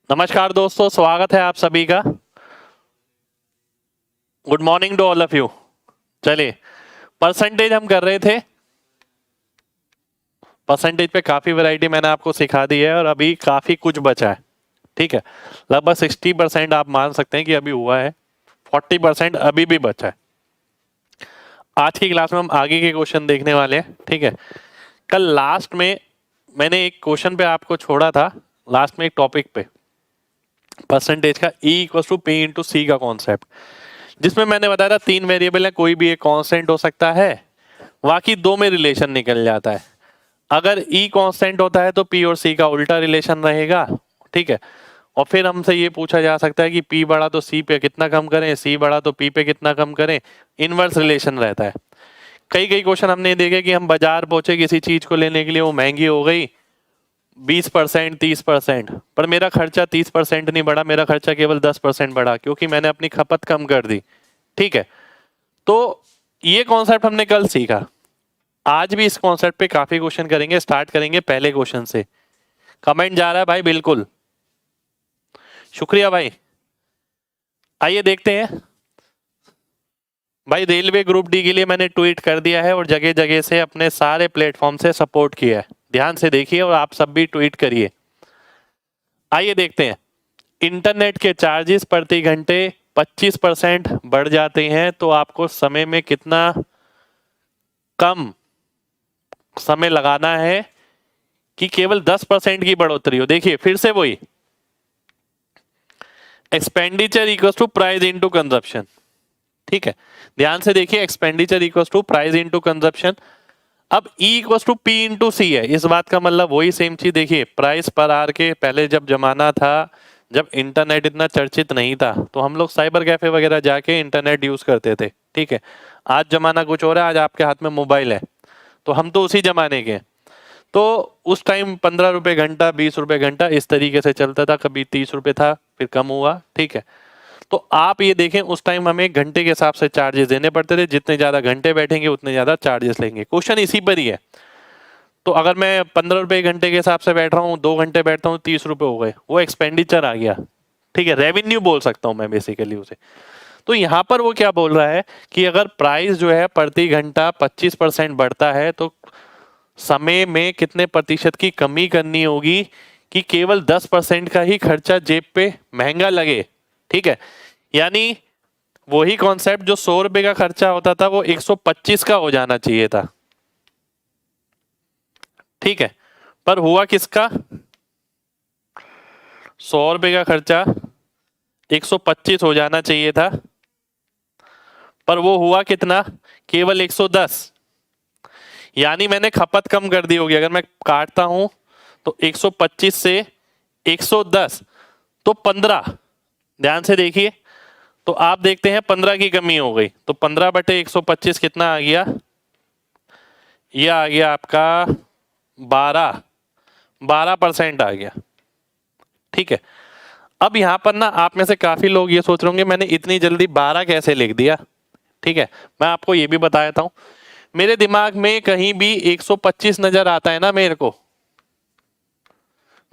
नमस्कार दोस्तों, स्वागत है आप सभी का। Good morning to all of you. चलिए, परसेंटेज हम कर रहे थे। परसेंटेज पे काफी वैरायटी मैंने आपको सिखा दी है और अभी काफी कुछ बचा है। ठीक है, लगभग 60% आप मान सकते हैं कि अभी हुआ है, 40% अभी भी बचा है। आज की क्लास में हम आगे के क्वेश्चन देखने वाले हैं। ठीक है, कल लास्ट में मैंने एक क्वेश्चन पे आपको छोड़ा था, लास्ट में एक टॉपिक पे, परसेंटेज का E equal to P into C का कॉन्सेप्ट, जिसमें मैंने बताया था 3 वेरिएबल है, कोई भी एक कांस्टेंट हो सकता है, बाकी 2 में रिलेशन निकल जाता है। अगर E कांस्टेंट होता है तो P और C का उल्टा रिलेशन रहेगा। ठीक है, और फिर हमसे ये पूछा जा सकता है कि P बड़ा तो C पे कितना कम करें, C बड़ा तो P पे कितना कम करें। इनवर्स रिलेशन रहता है। कई कई क्वेश्चन हमने देखे कि हम बाजार पहुंचे किसी चीज को लेने के लिए, वो महंगी हो गई 20% 30%, पर मेरा खर्चा 30% नहीं बढ़ा, मेरा खर्चा केवल 10% बढ़ा, क्योंकि मैंने अपनी खपत कम कर दी। ठीक है, तो ये कॉन्सेप्ट हमने कल सीखा। आज भी इस कॉन्सेप्ट पे काफी क्वेश्चन करेंगे। स्टार्ट करेंगे पहले क्वेश्चन से। कमेंट जा रहा है भाई, बिल्कुल शुक्रिया भाई। आइए देखते हैं भाई। रेलवे ग्रुप डी के लिए मैंने ट्वीट कर दिया है और जगह जगह से अपने सारे प्लेटफॉर्म से सपोर्ट किया है। ध्यान से देखिए और आप सब भी ट्वीट करिए। आइए देखते हैं, इंटरनेट के चार्जेस प्रति घंटे 25% बढ़ जाते हैं तो आपको समय में कितना कम समय लगाना है कि केवल 10% की बढ़ोतरी हो। देखिए फिर से वही, expenditure equal to price into consumption. ठीक है, ध्यान से देखिए, expenditure equal to price into consumption. अब E equal to P into C है, इस बात का मतलब वही सेम चीज। देखिए प्राइस पर आर के पहले जब जमाना था, जब इंटरनेट इतना चर्चित नहीं था, तो हम लोग साइबर कैफे वगैरह जाके इंटरनेट यूज करते थे। ठीक है, आज जमाना कुछ और है, आज आपके हाथ में मोबाइल है, तो हम तो उसी जमाने के हैं। तो उस टाइम 15 रुपये घंटा, 20 रुपये घंटा, इस तरीके से चलता था। कभी 30 रुपये था, फिर कम हुआ। ठीक है, तो आप ये देखें, उस टाइम हमें घंटे के हिसाब से चार्जेस देने पड़ते थे। जितने ज्यादा घंटे बैठेंगे उतने ज्यादा चार्जेस लेंगे। क्वेश्चन इसी पर ही है। तो अगर मैं 15 रुपये घंटे के हिसाब से बैठ रहा हूँ, 2 घंटे बैठता हूँ, 30 रुपये हो गए, वो एक्सपेंडिचर आ गया। ठीक है, रेवेन्यू बोल सकता हूँ मैं बेसिकली उसे। तो यहाँ पर वो क्या बोल रहा है कि अगर प्राइस जो है प्रति घंटा 25% बढ़ता है तो समय में कितने प्रतिशत की कमी करनी होगी कि केवल 10% का ही खर्चा जेब पे महंगा लगे। ठीक है, यानी वही कॉन्सेप्ट, जो 100 रुपए का खर्चा होता था वो 125 का हो जाना चाहिए था। ठीक है, पर हुआ किसका, 100 रुपए का खर्चा 125 हो जाना चाहिए था, पर वो हुआ कितना, केवल 110। यानी मैंने खपत कम कर दी होगी। अगर मैं काटता हूं तो 125 से 110 तो 15। ध्यान से देखिए, तो आप देखते हैं 15 की कमी हो गई, तो 15/125 कितना आ गया, ये आ गया आपका 12% आ गया। ठीक है, अब यहां पर ना आप में से काफी लोग ये सोच रहे होंगे मैंने इतनी जल्दी 12 कैसे लिख दिया। ठीक है, मैं आपको ये भी बता देता हूं। मेरे दिमाग में कहीं भी 125 नजर आता है ना, मेरे को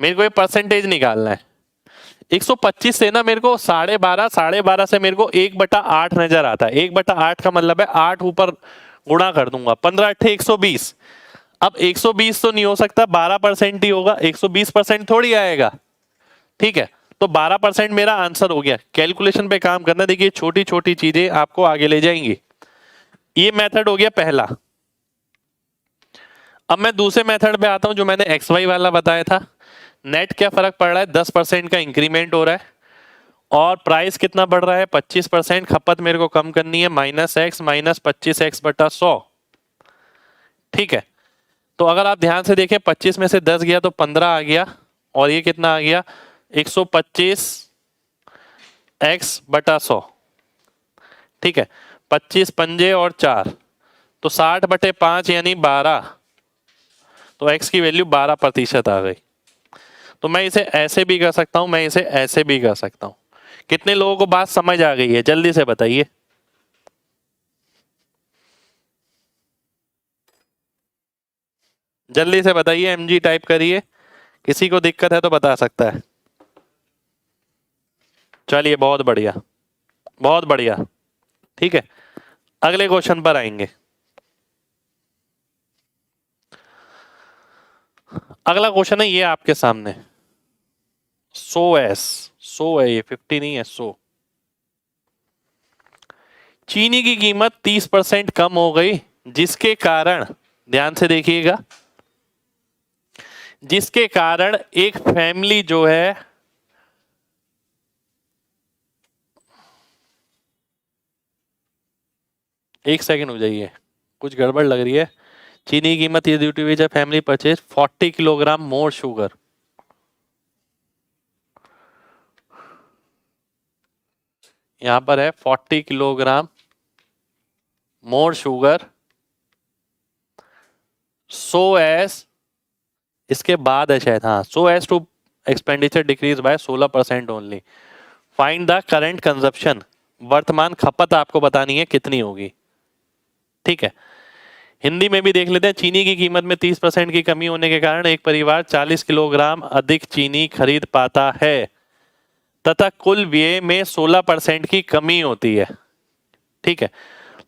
ये परसेंटेज निकालना है। 125 से ना मेरे को 12.5, 12.5 से मेरे को 1/8 नजर आता है। 1/8 का मतलब है 8 ऊपर गुणा कर दूंगा, 15×8 120। अब 120 तो नहीं हो सकता, 12% ही होगा, 120% थोड़ी आएगा। ठीक है, तो 12% मेरा आंसर हो गया। कैलकुलेशन पे काम करना, देखिए छोटी छोटी चीजें आपको आगे ले जाएंगी। ये मेथड हो गया पहला। अब मैं दूसरे मेथड पे आता हूं, जो मैंने एक्स वाई वाला बताया था। नेट क्या फर्क पड़ रहा है, 10% का इंक्रीमेंट हो रहा है और प्राइस कितना बढ़ रहा है, 25%। खपत मेरे को कम करनी है, -x -25x/100। ठीक है, तो अगर आप ध्यान से देखें, 25 में से 10 गया तो 15 आ गया, और ये कितना आ गया, 125x/100। ठीक है, 25 पंजे और 4, तो 60/5 यानी 12, तो x की वैल्यू 12% आ गई। तो मैं इसे ऐसे भी कर सकता हूं, मैं इसे ऐसे भी कर सकता हूं। कितने लोगों को बात समझ आ गई है, जल्दी से बताइए। जल्दी से बताइए, mg टाइप करिए। किसी को दिक्कत है तो बता सकता है। चलिए बहुत बढ़िया, बहुत बढ़िया। ठीक है, अगले क्वेश्चन पर आएंगे। अगला क्वेश्चन है ये आपके सामने, 100s, 100 है ये, 50 नहीं है, 100। चीनी की कीमत 30% कम हो गई, जिसके कारण, ध्यान से देखिएगा, जिसके कारण एक फैमिली जो है, एक सेकंड हो जाइए, कुछ गड़बड़ लग रही है। चीनी की कीमत ये due to which family purchase 40 kilogram more sugar. यहां पर है 40 kilogram more sugar, so as, इसके बाद है शायद, हाँ, so as to expenditure decrease by 16% only. Find the current consumption, वर्तमान खपत आपको बतानी है कितनी होगी। ठीक है, हिंदी में भी देख लेते हैं। चीनी की कीमत में 30% की कमी होने के कारण एक परिवार 40 किलोग्राम अधिक चीनी खरीद पाता है तथा कुल व्यय में 16% की कमी होती है। ठीक है,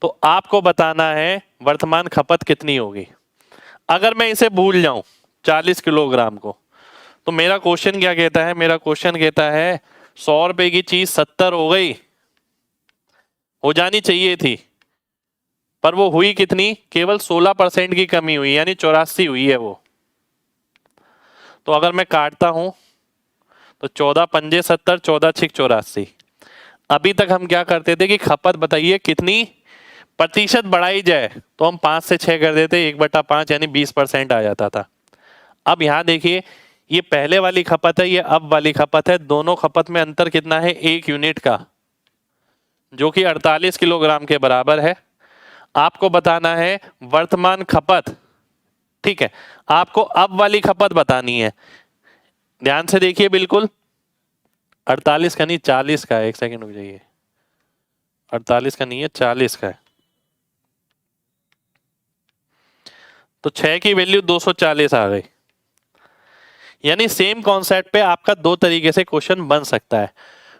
तो आपको बताना है वर्तमान खपत कितनी होगी। अगर मैं इसे भूल जाऊं 40 किलोग्राम को, तो मेरा क्वेश्चन क्या कहता है, मेरा क्वेश्चन कहता है 100 रुपए की चीज 70 हो गई, हो जानी चाहिए थी, पर वो हुई कितनी, केवल 16% की कमी हुई, यानी 84 हुई है वो। तो अगर मैं काटता हूं तो 14 पंजे 70, 14 छिक 84। अभी तक हम क्या करते थे कि खपत बताइए कितनी प्रतिशत बढ़ाई जाए, तो हम 5 से 6 कर देते, 1/5 यानी 20% आ जाता था। अब यहां देखिए, ये पहले वाली खपत है, ये अब वाली खपत है, दोनों खपत में अंतर कितना है, 1 यूनिट का, जो कि 48 किलोग्राम के बराबर है। आपको बताना है वर्तमान खपत। ठीक है, आपको अब वाली खपत बतानी है, ध्यान से देखिए बिल्कुल। 48 का नहीं, 40 का है, एक सेकंड रुक जाइए, 48 का नहीं है, 40 का है। तो 6 की वैल्यू 240 आ गई। यानी सेम कॉन्सेप्ट पे आपका दो तरीके से क्वेश्चन बन सकता है।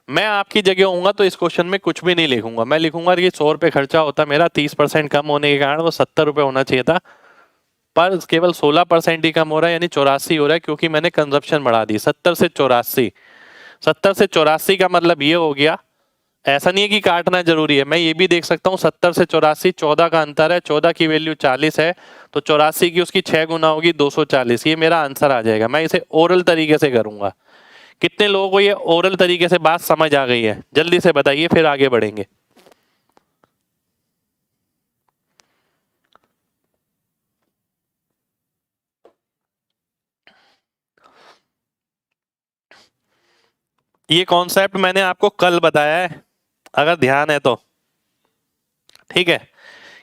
मैं आपकी जगह होऊंगा तो इस क्वेश्चन में कुछ भी नहीं लिखूंगा, मैं लिखूंगा कि 100 रुपये खर्चा होता मेरा, 30% कम होने के कारण वो 70 रुपये होना चाहिए था, पर केवल 16% ही कम हो रहा है, यानी 84 हो रहा है, क्योंकि मैंने कंजप्शन बढ़ा दी 70 से 84। 70 से 84 का मतलब ये हो गया, ऐसा नहीं है कि काटना जरूरी है, मैं ये भी देख सकता हूँ 70 से 84 14 का अंतर है, 14 की वैल्यू 40 है, तो 84 की उसकी 6 गुना होगी 240, ये मेरा आंसर आ जाएगा। मैं इसे ओरल तरीके से करूंगा। कितने लोगों को ये ओरल तरीके से बात समझ आ गई है, जल्दी से बताइए, फिर आगे बढ़ेंगे। ये कॉन्सेप्ट मैंने आपको कल बताया है, अगर ध्यान है तो। ठीक है,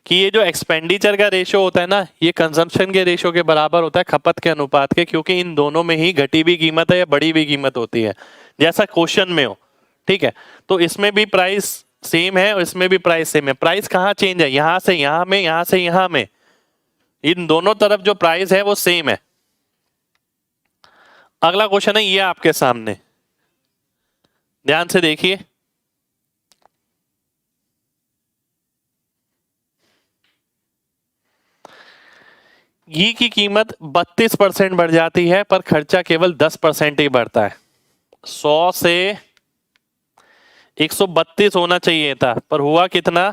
कि ये जो एक्सपेंडिचर का रेशियो होता है ना, ये कंजम्पशन के रेशियो के बराबर होता है, खपत के अनुपात के, क्योंकि इन दोनों में ही घटी हुई कीमत है या बढ़ी हुई कीमत होती है, जैसा क्वेश्चन में हो। ठीक है, तो इसमें भी प्राइस सेम है और इसमें भी प्राइस सेम है। प्राइस कहाँ चेंज है, यहां से यहां में, यहां से यहां में, इन दोनों तरफ जो प्राइस है वो सेम है। अगला क्वेश्चन है ये आपके सामने, ध्यान से देखिए। घी की कीमत 32% बढ़ जाती है, पर खर्चा केवल 10% ही बढ़ता है। 100 से 132 होना चाहिए था, पर हुआ कितना,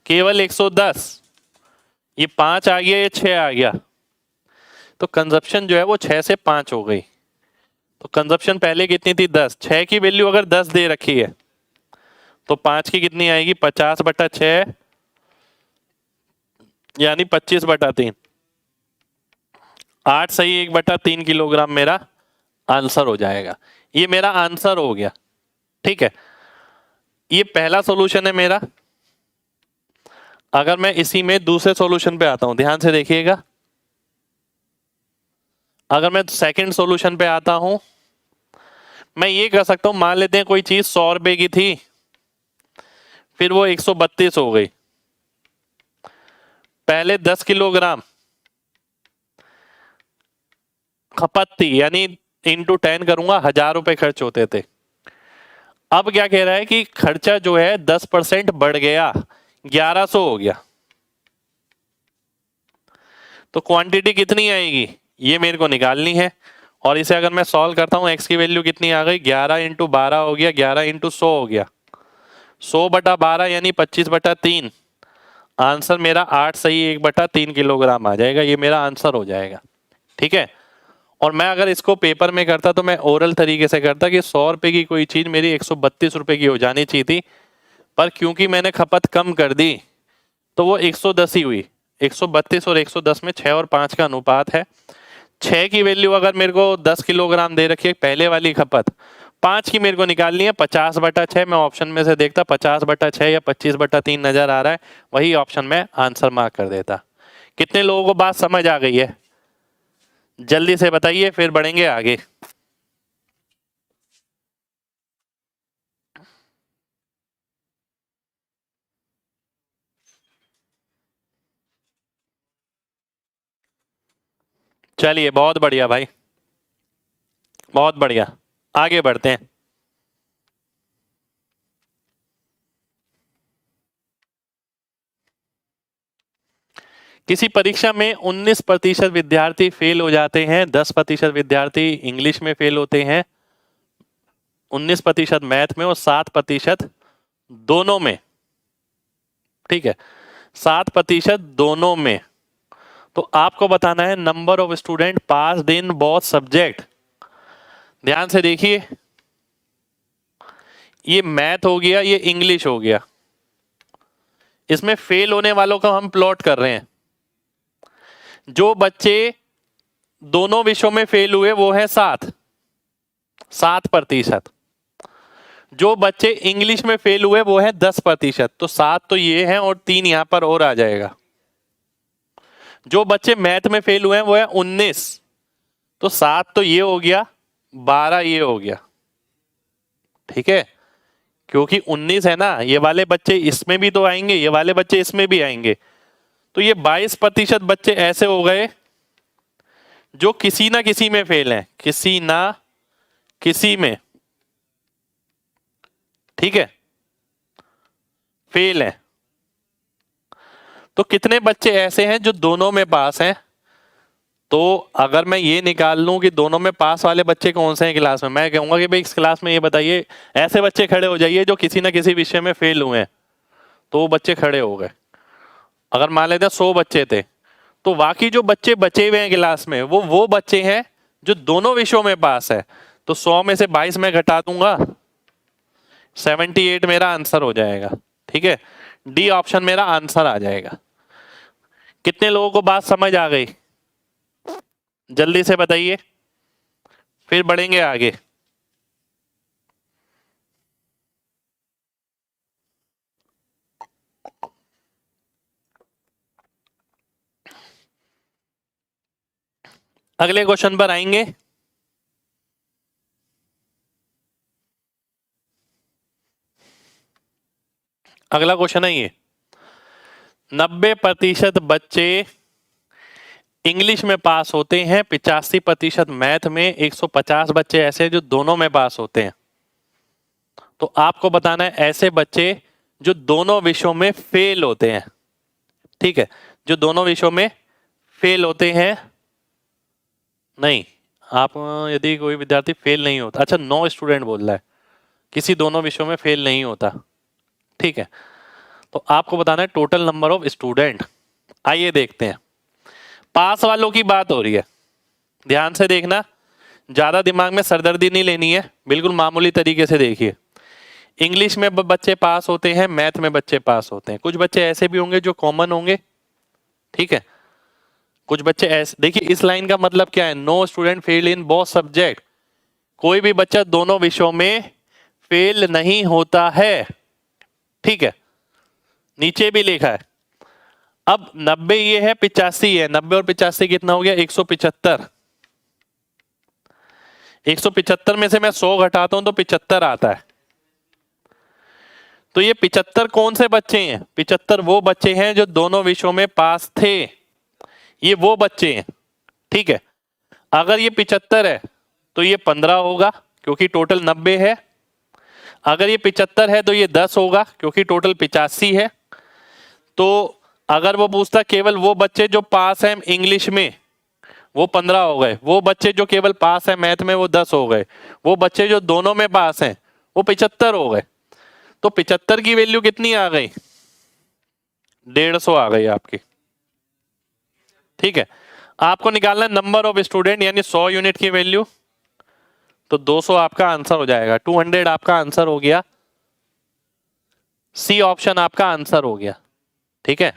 केवल 110। ये 5 आ गया, ये 6 आ गया, तो कंजप्शन जो है वो 6 से 5 हो गई। तो कंजप्शन पहले कितनी थी, 10। 6 की वैल्यू अगर 10 दे रखी है, तो 5 की कितनी आएगी, 50/6, यानी 25/3। 8 सही 1/3 किलोग्राम मेरा आंसर हो जाएगा। ये मेरा आंसर हो गया। ठीक है, ये पहला सॉल्यूशन है मेरा। अगर मैं इसी में दूसरे सॉल्यूशन पे आता हूं, ध्यान से देखिएगा। अगर मैं सेकंड सॉल्यूशन पे आता हूं, मैं ये कर सकता हूं, मान लेते हैं कोई चीज 100 रुपए की थी, फिर वो 132 हो गई। पहले 10 किलोग्राम खपत थी, यानी इंटू 10 करूंगा, 1000 रुपए खर्च होते थे। अब क्या कह रहा है कि खर्चा जो है 10% बढ़ गया, 1100 हो गया। तो क्वांटिटी कितनी आएगी ये मेरे को निकालनी है, और इसे अगर मैं सॉल्व करता हूं एक्स की वैल्यू कितनी आ गई, 11 इंटू 12 हो गया, 11 इंटू 100 हो गया, 100/12 यानी 25/3। आंसर मेरा 8 सही 1/3 किलोग्राम आ जाएगा, ये मेरा आंसर हो जाएगा। ठीक है, और मैं अगर इसको पेपर में करता तो मैं ओरल तरीके से करता कि 100 रुपए की कोई चीज मेरी 132 रुपए की हो जानी चाहिए थी, पर क्योंकि मैंने खपत कम कर दी तो वो 110 ही हुई। 132 और 110 में 6 और 5 का अनुपात है। 6 की वैल्यू अगर मेरे को 10 किलोग्राम दे रखी है पहले वाली खपत, 5 की मेरे को निकालनी है 50/6। मैं ऑप्शन में से देखता 50/6 या 25/3 नजर आ रहा है, वही ऑप्शन में आंसर मार्क कर देता। कितने लोगों को बात समझ आ गई है, जल्दी से बताइए फिर बढ़ेंगे आगे। चलिए बहुत बढ़िया भाई, बहुत बढ़िया, आगे बढ़ते हैं। किसी परीक्षा में 19% विद्यार्थी फेल हो जाते हैं, 10% विद्यार्थी इंग्लिश में फेल होते हैं, 19% मैथ में और 7% दोनों में। ठीक है, 7% दोनों में। तो आपको बताना है number of student pass in both subject. ध्यान से देखिए, ये मैथ हो गया, ये इंग्लिश हो गया, इसमें फेल होने वालों का हम प्लॉट कर रहे हैं। जो बच्चे दोनों विषयों में फेल हुए वो है 7%। जो बच्चे इंग्लिश में फेल हुए वो है 10%। तो 7 तो ये है और 3 यहां पर और आ जाएगा। जो बच्चे मैथ में फेल हुए हैं वो है 19, तो 7 तो ये हो गया, 12 ये हो गया। ठीक है, क्योंकि 19 है ना, ये वाले बच्चे इसमें भी तो आएंगे, ये वाले बच्चे इसमें भी आएंगे। तो ये 22% बच्चे ऐसे हो गए जो किसी ना किसी में फेल हैं, किसी ना किसी में। ठीक है, फेल है। तो कितने बच्चे ऐसे हैं जो दोनों में पास हैं? तो अगर मैं ये निकाल लूं कि दोनों में पास वाले बच्चे कौन से हैं क्लास में, मैं कहूंगा कि भाई इस क्लास में ये बताइए, ऐसे बच्चे खड़े हो जाइए जो किसी ना किसी विषय में फेल हुए हैं। तो वो बच्चे खड़े हो गए। अगर मान लेते हैं 100 बच्चे थे, तो बाकी जो बच्चे बचे हुए हैं क्लास में वो बच्चे हैं जो दोनों विषयों में पास है। तो 100 में से 22 मैं घटा दूंगा, 78 मेरा आंसर हो जाएगा। ठीक है, डी ऑप्शन मेरा आंसर आ जाएगा। कितने लोगों को बात समझ आ गई, जल्दी से बताइए, फिर बढ़ेंगे आगे। अगले क्वेश्चन पर आएंगे। अगला क्वेश्चन है ये, 90% बच्चे इंग्लिश में पास होते हैं, 85% मैथ में, 150 बच्चे ऐसे जो दोनों में पास होते हैं। तो आपको बताना है ऐसे बच्चे जो दोनों विषयों में फेल होते हैं। ठीक है, जो दोनों विषयों में फेल होते हैं। नहीं, आप यदि कोई विद्यार्थी फेल नहीं होता, अच्छा 9 स्टूडेंट बोल रहा है किसी दोनों विषयों में फेल नहीं होता। ठीक है, तो आपको बताना है टोटल नंबर ऑफ स्टूडेंट। आइए देखते हैं, पास वालों की बात हो रही है, ध्यान से देखना, ज्यादा दिमाग में सरदर्दी नहीं लेनी है, बिल्कुल मामूली तरीके से देखिए। इंग्लिश में बच्चे पास होते हैं, मैथ में बच्चे पास होते हैं। कुछ बच्चे ऐसे भी होंगे जो कॉमन होंगे। ठीक है, कुछ बच्चे ऐसे, देखिए इस लाइन का मतलब क्या है, no student fail in both subject. कोई भी बच्चा दोनों विषयों में फेल नहीं होता है। ठीक है, नीचे भी लिखा है। अब 90 ये है, 85 है, 90 और 85 कितना हो गया, 175। 175 में से मैं 100 घटाता हूं तो 75 आता है। तो ये 75 कौन से बच्चे हैं, 75 वो बच्चे हैं जो दोनों विषयों में पास थे, ये वो बच्चे हैं। ठीक है, अगर ये 75 है तो ये 15 होगा क्योंकि टोटल 90 है। अगर ये 75 है तो ये 10 होगा क्योंकि टोटल 85 है। तो अगर वो पूछता केवल वो बच्चे जो पास हैं इंग्लिश में वो 15 हो गए, वो बच्चे जो केवल पास है मैथ में वो 10 हो गए, वो बच्चे जो दोनों में पास हैं वो 75 हो गए। तो 75 की वैल्यू कितनी आ गई? 150 आ गई आपकी। ठीक है, आपको निकालना है नंबर ऑफ स्टूडेंट यानी 100 यूनिट की वैल्यू। तो 200 आपका आंसर हो जाएगा, 200 आपका आंसर हो गया, सी ऑप्शन आपका आंसर हो गया। ठीक है,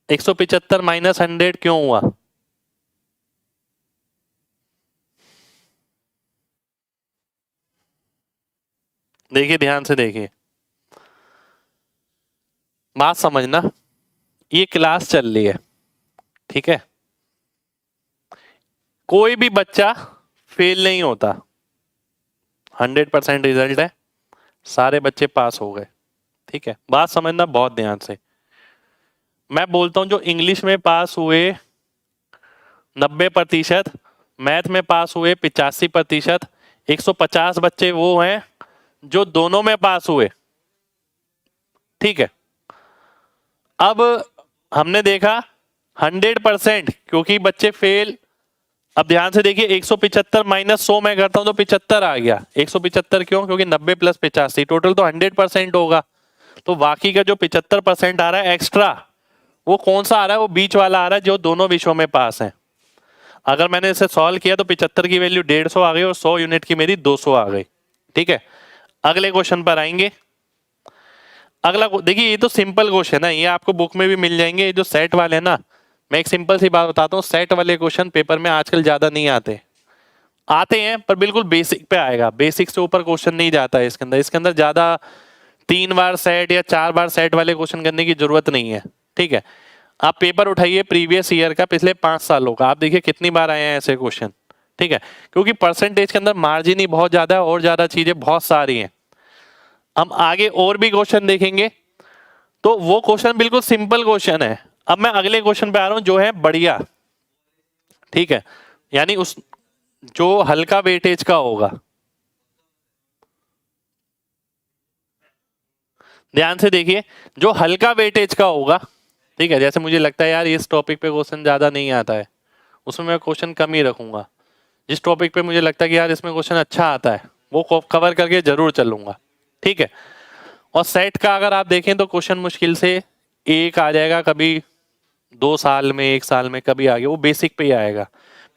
-175 -100 क्यों हुआ? देखिए ध्यान से देखिए, बात समझना, ये क्लास चल रही है, ठीक है, कोई भी बच्चा फेल नहीं होता, 100% रिजल्ट है, सारे बच्चे पास हो गए। ठीक है, बात समझना बहुत ध्यान से। मैं बोलता हूं जो इंग्लिश में पास हुए 90%, मैथ में पास हुए 85%, 150 बच्चे वो हैं जो दोनों में पास हुए। ठीक है, अब हमने देखा 100% क्योंकि बच्चे फेल। अब ध्यान से देखिए 175 -100 मैं करता हूं तो 75 आ गया। 175 क्यों? क्योंकि 90 + 85 टोटल तो 100% होगा। तो बाकी का जो 75% आ रहा है एक्स्ट्रा, वो कौन सा आ रहा है? वो बीच वाला आ रहा है जो दोनों विषयों में पास है। अगर मैंने इसे सॉल्व किया तो 75 की वैल्यू 150 आ गई और 100 यूनिट की मेरी 200 आ गई। ठीक है, अगले क्वेश्चन पर आएंगे। अगला देखिए, ये तो सिंपल क्वेश्चन है, ये आपको बुक में भी मिल जाएंगे। ये जो सेट वाले हैं ना, मैं एक सिंपल सी बात बताता हूँ, सेट वाले क्वेश्चन पेपर में आजकल ज्यादा नहीं आते, आते हैं पर बिल्कुल बेसिक पे आएगा, बेसिक से ऊपर क्वेश्चन नहीं जाता है इसके अंदर। इसके अंदर ज्यादा 3 बार सेट या 4 बार सेट वाले क्वेश्चन करने की जरूरत नहीं है। ठीक है, आप पेपर उठाइए प्रीवियस ईयर का, पिछले 5 सालों का, आप देखिए कितनी बार आए हैं ऐसे क्वेश्चन। ठीक है, क्योंकि परसेंटेज के अंदर मार्जिन ही बहुत ज्यादा है और ज्यादा चीजें बहुत सारी हैं। हम आगे और भी क्वेश्चन देखेंगे, तो वो क्वेश्चन बिल्कुल सिंपल क्वेश्चन है। अब मैं अगले क्वेश्चन पे आ रहा हूं जो है बढ़िया। ठीक है, यानी उस जो हल्का वेटेज का होगा। ध्यान से देखिए, जो हल्का वेटेज का होगा। ठीक है, जैसे मुझे लगता है यार इस टॉपिक पे क्वेश्चन ज्यादा नहीं आता है, उसमें मैं क्वेश्चन कम ही रखूंगा। जिस टॉपिक पे मुझे लगता है कि यार इसमें क्वेश्चन अच्छा आता है वो कवर करके जरूर चलूंगा। ठीक है, और सेट का अगर आप देखें तो क्वेश्चन मुश्किल से एक आ जाएगा, कभी 2 साल में, 1 साल में कभी आ गया, वो बेसिक पे ही आएगा।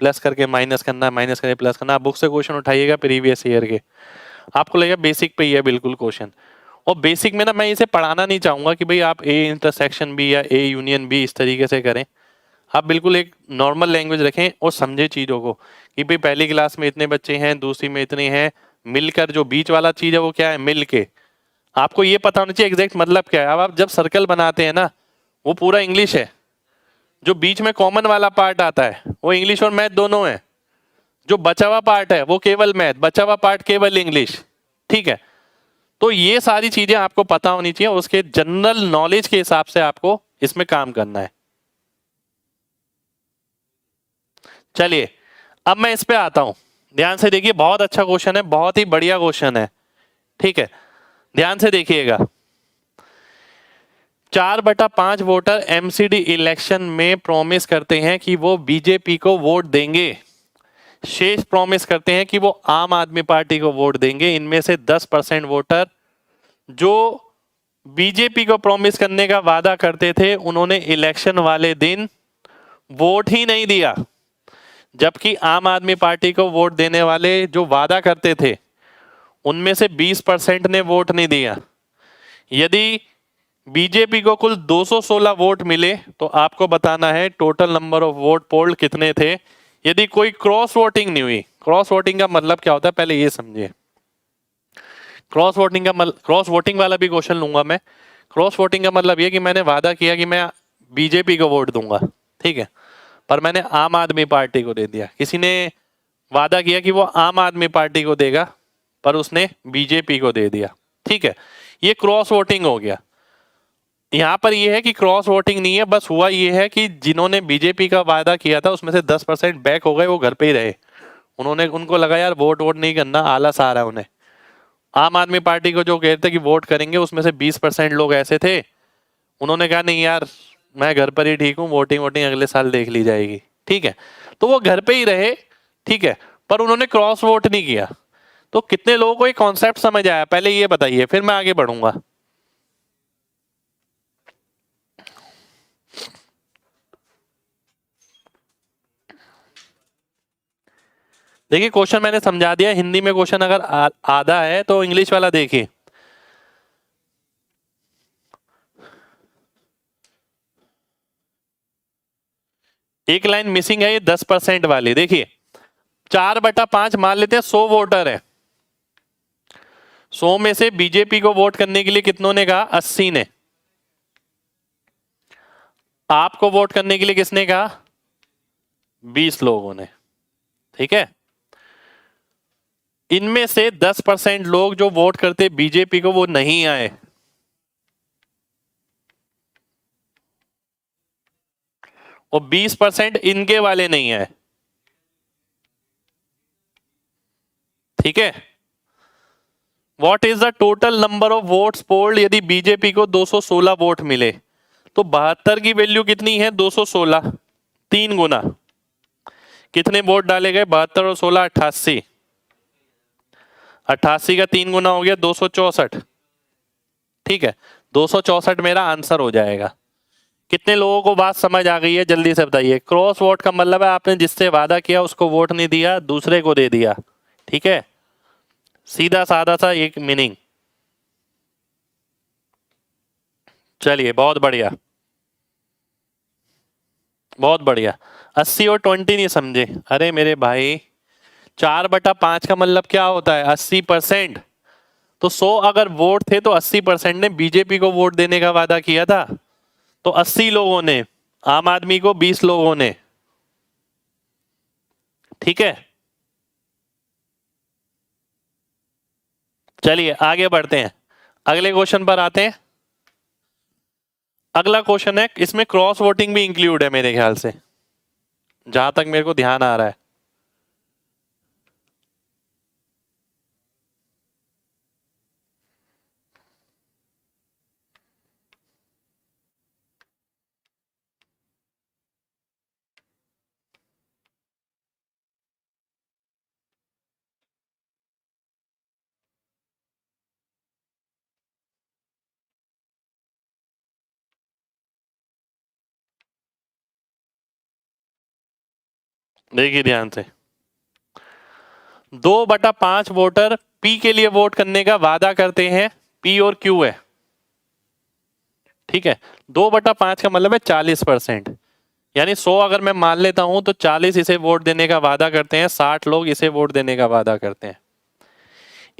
प्लस करके माइनस करना, माइनस करके प्लस करना। आप बुक से क्वेश्चन उठाइएगा प्रीवियस ईयर के, आपको लगेगा बेसिक पे ही है बिल्कुल क्वेश्चन। और बेसिक में ना मैं इसे पढ़ाना नहीं चाहूंगा कि भाई आप ए इंटरसेक्शन बी या ए यूनियन बी इस तरीके से करें। आप बिल्कुल एक नॉर्मल लैंग्वेज रखें और समझे चीज़ों को कि भाई पहली क्लास में इतने बच्चे हैं, दूसरी में इतने हैं, मिलकर जो बीच वाला चीज़ है वो क्या है? मिल के। आपको ये पता होना चाहिए एग्जैक्ट मतलब क्या है। अब आप जब सर्कल बनाते हैं ना, वो पूरा इंग्लिश है, जो बीच में कॉमन वाला पार्ट आता है वो इंग्लिश और मैथ दोनों है, जो बचा हुआ पार्ट है वो केवल मैथ, बचा हुआ पार्ट केवल इंग्लिश। ठीक है, तो ये सारी चीजें आपको पता होनी चाहिए, उसके जनरल नॉलेज के हिसाब से आपको इसमें काम करना है। चलिए अब मैं इस पे आता हूं, ध्यान से देखिए, बहुत अच्छा क्वेश्चन है, बहुत ही बढ़िया क्वेश्चन है। ठीक है, ध्यान से देखिएगा। 4/5 वोटर एमसीडी इलेक्शन में प्रॉमिस करते हैं कि वो बीजेपी को वोट देंगे, शेष प्रॉमिस करते हैं कि वो आम आदमी पार्टी को वोट देंगे। इनमें से 10% वोटर जो बीजेपी को प्रॉमिस करने का वादा करते थे, उन्होंने इलेक्शन वाले दिन वोट ही नहीं दिया, जबकि आम आदमी पार्टी को वोट देने वाले जो वादा करते थे उनमें से 20% ने वोट नहीं दिया। यदि बीजेपी को कुल 216 वोट मिले तो आपको बताना है total number of vote polled कितने थे, यदि कोई क्रॉस वोटिंग नहीं हुई। क्रॉस वोटिंग का मतलब क्या होता है पहले ये समझिए। क्रॉस वोटिंग वाला भी क्वेश्चन लूंगा मैं। क्रॉस वोटिंग का मतलब ये कि मैंने वादा किया कि मैं बीजेपी को वोट दूंगा, ठीक है, पर मैंने आम आदमी पार्टी को दे दिया। किसी ने वादा किया कि वो आम आदमी पार्टी को देगा पर उसने बीजेपी को दे दिया। ठीक है, ये क्रॉस वोटिंग हो गया। यहाँ पर ये है कि क्रॉस वोटिंग नहीं है, बस हुआ ये है कि जिन्होंने बीजेपी का वादा किया था उसमें से 10% बैक हो गए, वो घर पे ही रहे, उनको लगा यार वोट वोट नहीं करना, आलस आ रहा है उन्हें। आम आदमी पार्टी को जो कहते कि वोट करेंगे, उसमें से 20% लोग ऐसे थे, उन्होंने कहा नहीं यार मैं घर पर ही ठीक हूँ, वोटिंग वोटिंग अगले साल देख ली जाएगी। ठीक है, तो वो घर पे ही रहे। ठीक है, पर उन्होंने क्रॉस वोट नहीं किया। तो कितने लोगों को ये कॉन्सेप्ट समझ आया, पहले ये बताइए, फिर मैं आगे बढ़ूंगा। देखिए क्वेश्चन मैंने समझा दिया, हिंदी में क्वेश्चन अगर आधा है तो इंग्लिश वाला देखिए। एक लाइन मिसिंग है, ये 10% वाली। देखिए 4/5 मान लेते हैं 100 वोटर है, 100 में से बीजेपी को वोट करने के लिए कितनों ने कहा, 80 ने। आपको वोट करने के लिए किसने कहा, 20 लोगों ने। ठीक है, इनमें से 10% लोग जो वोट करते बीजेपी को वो नहीं आए, और 20% इनके वाले नहीं आए। ठीक है, what is the total number of votes polled, यदि बीजेपी को 216 वोट मिले तो 72 की वैल्यू कितनी है, 216, 3 गुना। कितने वोट डाले गए, 72 और 16, 88। 88 का 3 गुना हो गया 264। ठीक है, 264 मेरा आंसर हो जाएगा। कितने लोगों को बात समझ आ गई है, जल्दी से बताइए। क्रॉस वोट का मतलब है आपने जिससे वादा किया उसको वोट नहीं दिया, दूसरे को दे दिया। ठीक है, सीधा साधा सा एक मीनिंग। चलिए बहुत बढ़िया, बहुत बढ़िया। 80 और 20 नहीं समझे, अरे मेरे भाई 4/5 का मतलब क्या होता है, 80%। तो 100 अगर वोट थे तो 80% ने बीजेपी को वोट देने का वादा किया था, तो 80 लोगों ने, आम आदमी को 20 लोगों ने। ठीक है, चलिए आगे बढ़ते हैं, अगले क्वेश्चन पर आते हैं। अगला क्वेश्चन है, इसमें क्रॉस वोटिंग भी इंक्लूड है मेरे ख्याल से, जहां तक मेरे को ध्यान आ रहा है। देखिए ध्यान से, 2/5 वोटर पी के लिए वोट करने का वादा करते हैं, पी और क्यू है। ठीक है, 2/5 का मतलब है 40%, यानी 100 अगर मैं मान लेता हूं तो 40 इसे वोट देने का वादा करते हैं, 60 लोग इसे वोट देने का वादा करते हैं।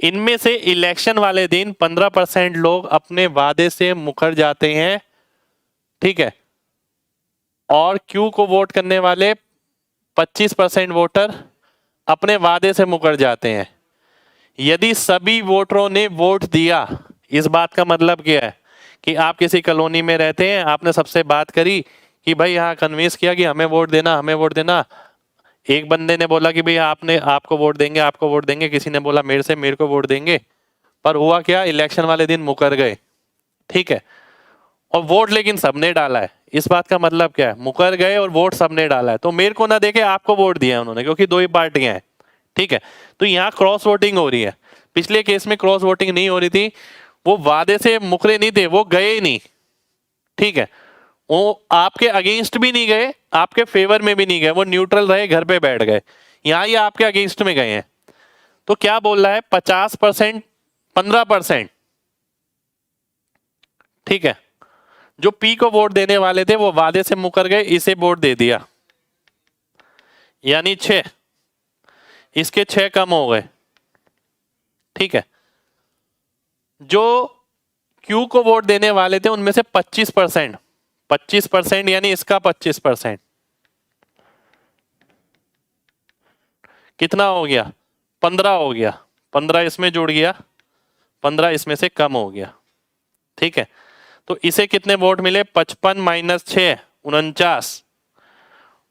इनमें से इलेक्शन वाले दिन 15% लोग अपने वादे से मुकर जाते हैं। ठीक है, और क्यू को वोट करने वाले 25% वोटर अपने वादे से मुकर जाते हैं। यदि सभी वोटरों ने वोट दिया, इस बात का मतलब क्या है कि आप किसी कॉलोनी में रहते हैं, आपने सबसे बात करी कि भाई यहाँ कन्विंस किया कि हमें वोट देना, हमें वोट देना। एक बंदे ने बोला कि भाई आपको वोट देंगे, आपको वोट देंगे, किसी ने बोला मेरे को वोट देंगे, पर हुआ क्या, इलेक्शन वाले दिन मुकर गए। ठीक है, और वोट लेकिन सबने डाला है। इस बात का मतलब क्या है, मुकर गए और वोट सबने डाला है, तो मेरे को ना देके आपको वोट दिया उन्होंने, क्योंकि दो ही पार्टियां हैं। ठीक है, तो यहाँ क्रॉस वोटिंग हो रही है। पिछले केस में क्रॉस वोटिंग नहीं हो रही थी, वो वादे से मुकरे नहीं थे, वो गए ही नहीं। ठीक है, वो आपके अगेंस्ट भी नहीं गए, आपके फेवर में भी नहीं गए, वो न्यूट्रल रहे, घर पे बैठ गए। यहाँ ये आपके अगेंस्ट में गए हैं। तो क्या बोल रहा है, 50%, 15%। ठीक है, जो पी को वोट देने वाले थे वो वादे से मुकर गए, इसे वोट दे दिया, यानी 6, इसके 6 कम हो गए। ठीक है, जो क्यू को वोट देने वाले थे उनमें से 25%, 25% यानी इसका 25%, कितना हो गया, 15 हो गया। 15 इसमें जुड़ गया, 15 इसमें से कम हो गया। ठीक है, तो इसे कितने वोट मिले, 55 - 6, 49।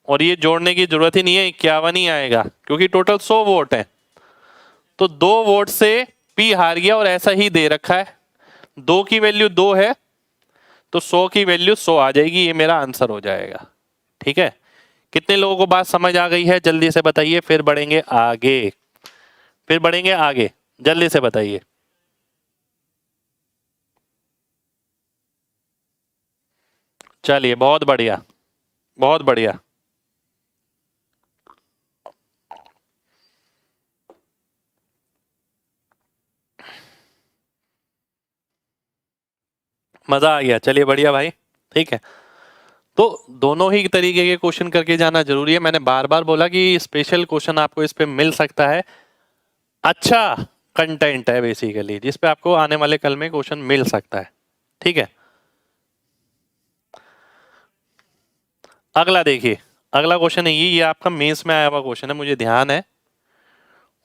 और ये जोड़ने की जरूरत ही नहीं है, 51 ही आएगा क्योंकि टोटल 100 वोट है। तो 2 वोट से पी हार गया और ऐसा ही दे रखा है। 2 की वैल्यू 2 है तो 100 की वैल्यू 100 आ जाएगी, ये मेरा आंसर हो जाएगा। ठीक है, कितने लोगों को बात समझ आ गई है जल्दी से बताइए, फिर बढ़ेंगे आगे, फिर बढ़ेंगे आगे, जल्दी से बताइए। चलिए बहुत बढ़िया, बहुत बढ़िया। मजा आ गया, चलिए बढ़िया भाई। ठीक है, तो दोनों ही तरीके के क्वेश्चन करके जाना जरूरी है। मैंने बार बार बोला कि स्पेशल क्वेश्चन आपको इस पे मिल सकता है। अच्छा कंटेंट है बेसिकली जिस पे आपको आने वाले कल में क्वेश्चन मिल सकता है। ठीक है, अगला देखिए, अगला क्वेश्चन है ये आपका मेंस में आया हुआ क्वेश्चन है, मुझे ध्यान है,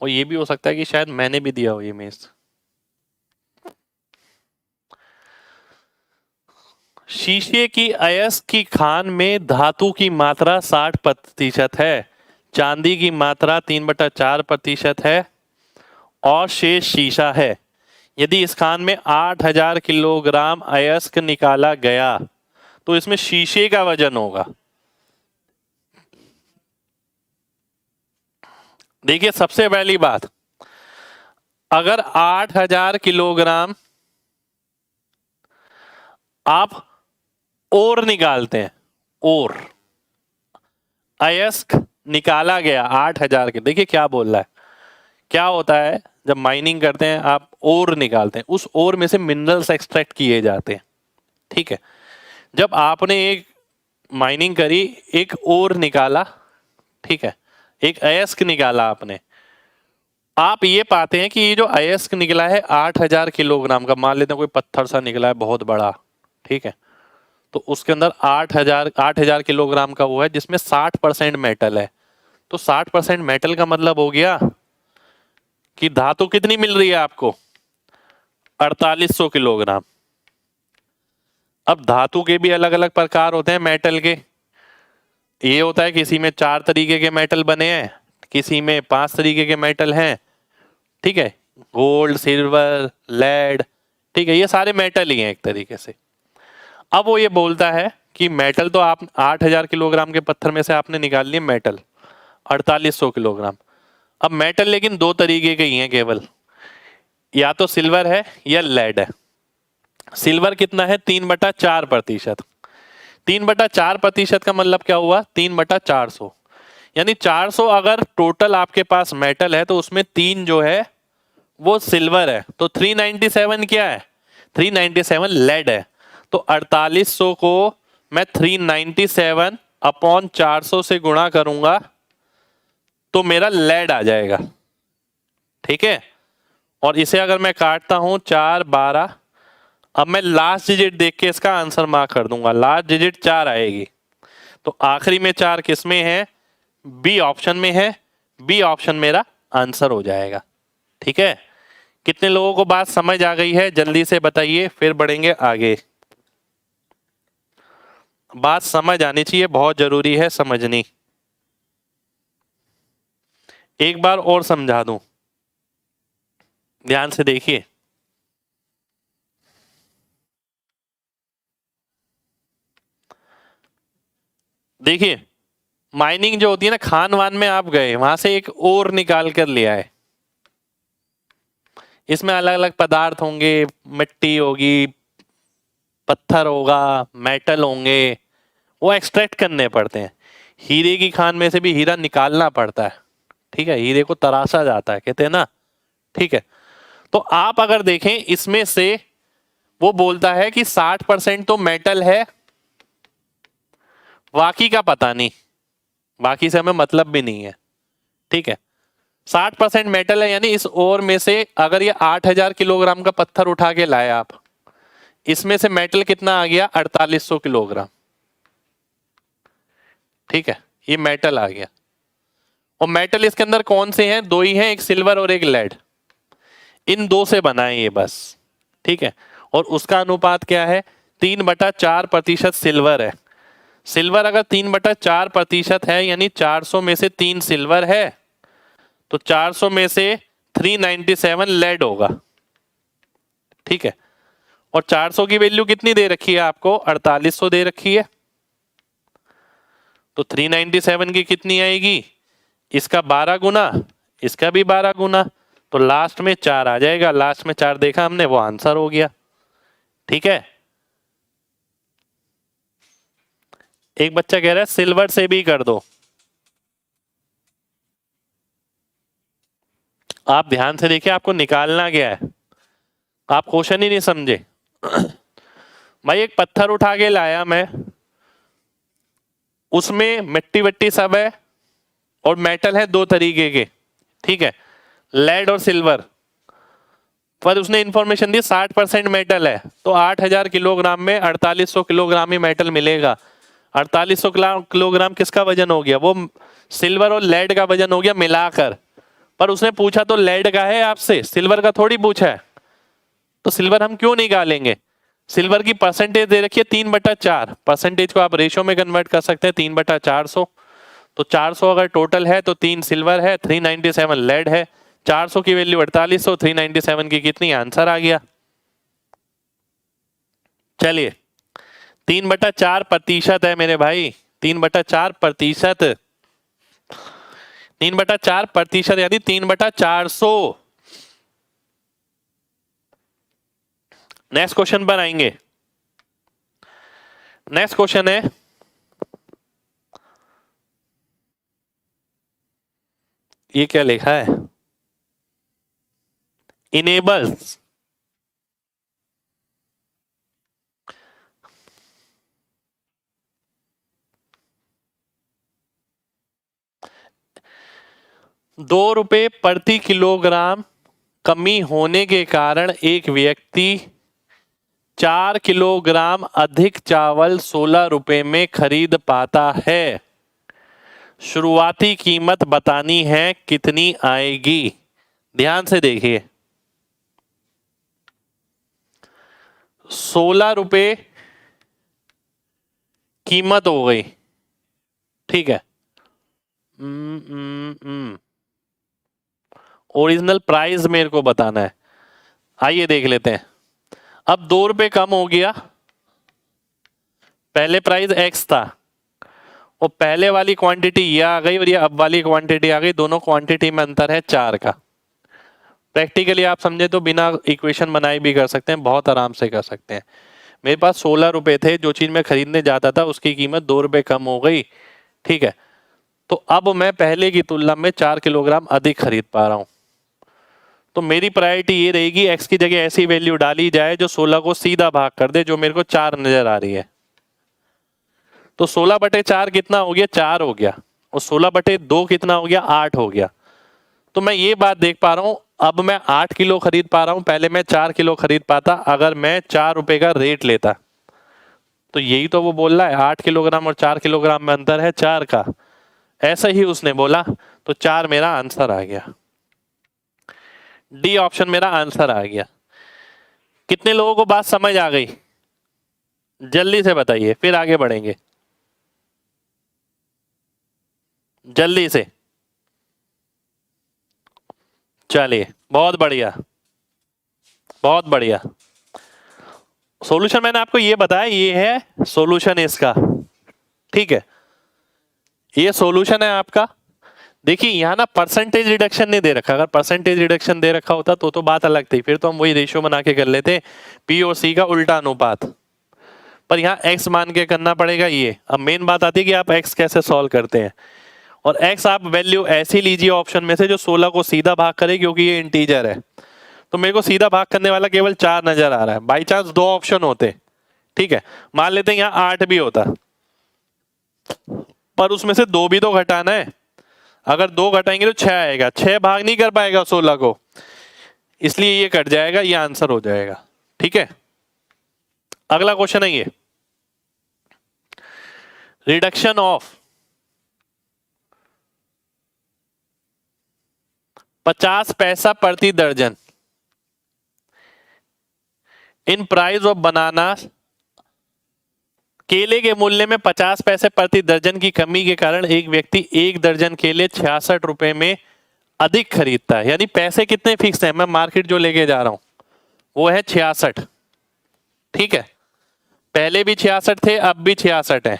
और ये भी हो सकता है कि शायद मैंने भी दिया हो ये मेंस। शीशे की अयस्क की खान में धातु की मात्रा 60% है, चांदी की मात्रा 3/4% है और शेष शीशा है। यदि इस खान में 8000 किलोग्राम अयस्क निकाला गया तो इसमें शीशे का वजन होगा। देखिए सबसे पहली बात, अगर 8000 किलोग्राम आप और निकालते हैं, और अयस्क निकाला गया 8000 के, देखिए क्या बोल रहा है, क्या होता है जब माइनिंग करते हैं आप ओर निकालते हैं, उस ओर में से मिनरल्स एक्सट्रैक्ट किए जाते हैं। ठीक है, जब आपने एक माइनिंग करी, एक ओर निकाला, ठीक है, एक अयस्क निकाला आपने, आप ये पाते हैं कि ये जो अयस्क निकला है 8000 किलोग्राम का, मान लेते हैं कोई पत्थर सा निकला है बहुत बड़ा, ठीक है, तो उसके अंदर 8000 किलोग्राम का वो है जिसमें 60% मेटल है। तो 60% मेटल का मतलब हो गया कि धातु कितनी मिल रही है आपको, 4800 किलोग्राम। अब धातु के भी अलग अलग प्रकार होते हैं मेटल के, ये होता है किसी में 4 तरीके के मेटल बने हैं, किसी में 5 तरीके के मेटल हैं। ठीक है, गोल्ड, सिल्वर, लेड, ठीक है, ये सारे मेटल ही हैं एक तरीके से। अब वो ये बोलता है कि मेटल तो आप 8000 किलोग्राम के पत्थर में से आपने निकाल लिए मेटल 4800 किलोग्राम। अब मेटल लेकिन 2 तरीके के ही हैं केवल, या तो सिल्वर है या लेड है। सिल्वर कितना है, 3/4%। 3/4% का मतलब क्या हुआ, 3/400, यानी 400 अगर टोटल आपके पास मेटल है तो उसमें 3 जो है वो सिल्वर है, तो 397 क्या है, 397 लेड है। तो 4800 को मैं 397 अपॉन 400 से गुणा करूंगा तो मेरा लेड आ जाएगा। ठीक है, और इसे अगर मैं काटता हूं 4 12, अब मैं लास्ट डिजिट देख के इसका आंसर मार्क कर दूंगा, लास्ट डिजिट 4 आएगी, तो आखिरी में 4 किस में है, बी ऑप्शन में है, बी ऑप्शन मेरा आंसर हो जाएगा। ठीक है, कितने लोगों को बात समझ आ गई है जल्दी से बताइए, फिर बढ़ेंगे आगे। बात समझ आनी चाहिए, बहुत जरूरी है समझनी। एक बार और समझा दूं, ध्यान से देखिए। देखिए माइनिंग जो होती है ना, खान वान में आप गए, वहां से एक और निकाल कर ले आए, इसमें अलग अलग पदार्थ होंगे, मिट्टी होगी, पत्थर होगा, मेटल होंगे, वो एक्सट्रैक्ट करने पड़ते हैं। हीरे की खान में से भी हीरा निकालना पड़ता है। ठीक है, हीरे को तराशा जाता है कहते हैं ना। ठीक है, तो आप अगर देखें इसमें से वो बोलता है कि 60% तो मेटल है, बाकी का पता नहीं, बाकी से हमें मतलब भी नहीं है। ठीक है, 60% मेटल है, यानी इस ओर में से अगर ये 8000 किलोग्राम का पत्थर उठा के लाए आप, इसमें से मेटल कितना आ गया, 4800 किलोग्राम। ठीक है, ये मेटल आ गया, और मेटल इसके अंदर कौन से हैं, 2 ही हैं, एक सिल्वर और एक लेड, इन 2 से बना है ये बस। ठीक है, और उसका अनुपात क्या है, 3/4% सिल्वर है, सिल्वर अगर 3/4% है, यानी 400 में से 3 सिल्वर है, तो 400 में से 397 लेड होगा। ठीक है, और 400 की वैल्यू कितनी दे रखी है आपको? 4800 दे रखी है। तो 397 की कितनी आएगी? इसका 12 गुना, इसका भी 12 गुना, तो लास्ट में 4 आ जाएगा। लास्ट में 4 देखा हमने, वो आंसर हो गया। ठीक है, एक बच्चा कह रहा है सिल्वर से भी कर दो। आप ध्यान से देखिए, आपको निकालना क्या है, आप क्वेश्चन ही नहीं समझे। भाई एक पत्थर उठा के लाया मैं, उसमें मिट्टी वट्टी सब है और मेटल है 2 तरीके के, ठीक है, लेड और सिल्वर। पर उसने इंफॉर्मेशन दी 60% मेटल है, तो 8000 किलोग्राम में 4800 किलोग्राम ही मेटल मिलेगा। 4800 किलोग्राम किसका वजन हो गया? वो सिल्वर और लेड का वजन हो गया मिलाकर। पर उसने पूछा तो लेड का है आपसे, सिल्वर का थोड़ी पूछा है। तो सिल्वर हम क्यों निकालेंगे? सिल्वर की परसेंटेज दे रखी है 3/4। परसेंटेज को आप रेशो में कन्वर्ट कर सकते हैं, 3/400। तो 400 अगर टोटल है तो 3 सिल्वर है, 397 लेड है। 400 की वैल्यू 4800, 397 की कितनी? आंसर आ गया। चलिए, 3/4% है मेरे भाई, 3/4%। 3/4% यानी 3/400। नेक्स्ट क्वेश्चन पर आएंगे। नेक्स्ट क्वेश्चन है, ये क्या लिखा है? इनेबल्स ₹2 प्रति किलोग्राम कमी होने के कारण एक व्यक्ति 4 किलोग्राम अधिक चावल 16 रुपए में खरीद पाता है। शुरुआती कीमत बतानी है, कितनी आएगी? ध्यान से देखिए, 16 रुपए कीमत हो गई, ठीक है। ओरिजिनल प्राइस मेरे को बताना है। आइए देख लेते हैं। अब ₹2 कम हो गया, पहले प्राइस X था और पहले वाली क्वांटिटी ये आ गई और ये अब वाली क्वांटिटी आ गई। दोनों क्वांटिटी में अंतर है 4 का। प्रैक्टिकली आप समझे तो बिना इक्वेशन बनाए भी कर सकते हैं, बहुत आराम से कर सकते हैं। मेरे पास 16 रुपए थे, जो चीज मैं खरीदने जाता था उसकी कीमत ₹2 कम हो गई, ठीक है। तो अब मैं पहले की तुलना में 4 किलोग्राम अधिक खरीद पा रहा हूं। तो मेरी प्रायोरिटी ये रहेगी, X की जगह ऐसी वैल्यू डाली जाए जो 16 को सीधा भाग कर दे, जो मेरे को 4 नजर आ रही है। तो 16/4 कितना हो गया? 4 हो गया। और 16/2 कितना हो गया? 8 हो गया। तो मैं ये बात देख पा रहा हूं, अब मैं 8 किलो खरीद पा रहा हूं, पहले मैं 4 किलो खरीद पाता अगर मैं ₹4 का रेट लेता। तो यही तो वो बोल रहा है, 8 किलोग्राम और 4 किलोग्राम में अंतर है 4 का। ऐसा ही उसने बोला, तो 4 मेरा आंसर आ गया। डी ऑप्शन मेरा आंसर आ गया। कितने लोगों को बात समझ आ गई? जल्दी से बताइए, फिर आगे बढ़ेंगे। जल्दी से। चलिए, बहुत बढ़िया, बहुत बढ़िया। सॉल्यूशन मैंने आपको ये बताया, ये है सॉल्यूशन इसका, ठीक है। ये सॉल्यूशन है आपका। देखिए यहाँ ना परसेंटेज रिडक्शन नहीं दे रखा, अगर परसेंटेज रिडक्शन दे रखा होता तो बात अलग थी, फिर तो हम वही रेशियो बना के कर लेते, पी और सी का उल्टा अनुपात। पर यहाँ एक्स मान के करना पड़ेगा ये। अब मेन बात आती है कि आप एक्स कैसे सॉल्व करते हैं। और एक्स आप वैल्यू ऐसी लीजिए ऑप्शन में से जो 16 को सीधा भाग करे, क्योंकि ये इंटीजर है। तो मेरे को सीधा भाग करने वाला केवल 4 नजर आ रहा है। बाई चांस 2 ऑप्शन होते, ठीक है, मान लेते हैं यहाँ 8 भी होता, पर उसमें से 2 भी तो घटाना है। अगर 2 घटाएंगे तो 6 आएगा, 6 भाग नहीं कर पाएगा 16 को, इसलिए ये कट जाएगा, ये आंसर हो जाएगा, ठीक है। अगला क्वेश्चन है ये, रिडक्शन ऑफ 50 पैसा प्रति दर्जन इन प्राइस ऑफ बनाना केले के मूल्य में 50 पैसे प्रति दर्जन की कमी के कारण एक व्यक्ति 1 दर्जन केले 66 रुपए में अधिक खरीदता है। यानी पैसे कितने फिक्स हैं, मैं मार्केट जो लेके जा रहा हूं वो है 66। ठीक है, पहले भी 66 थे, अब भी 66 है।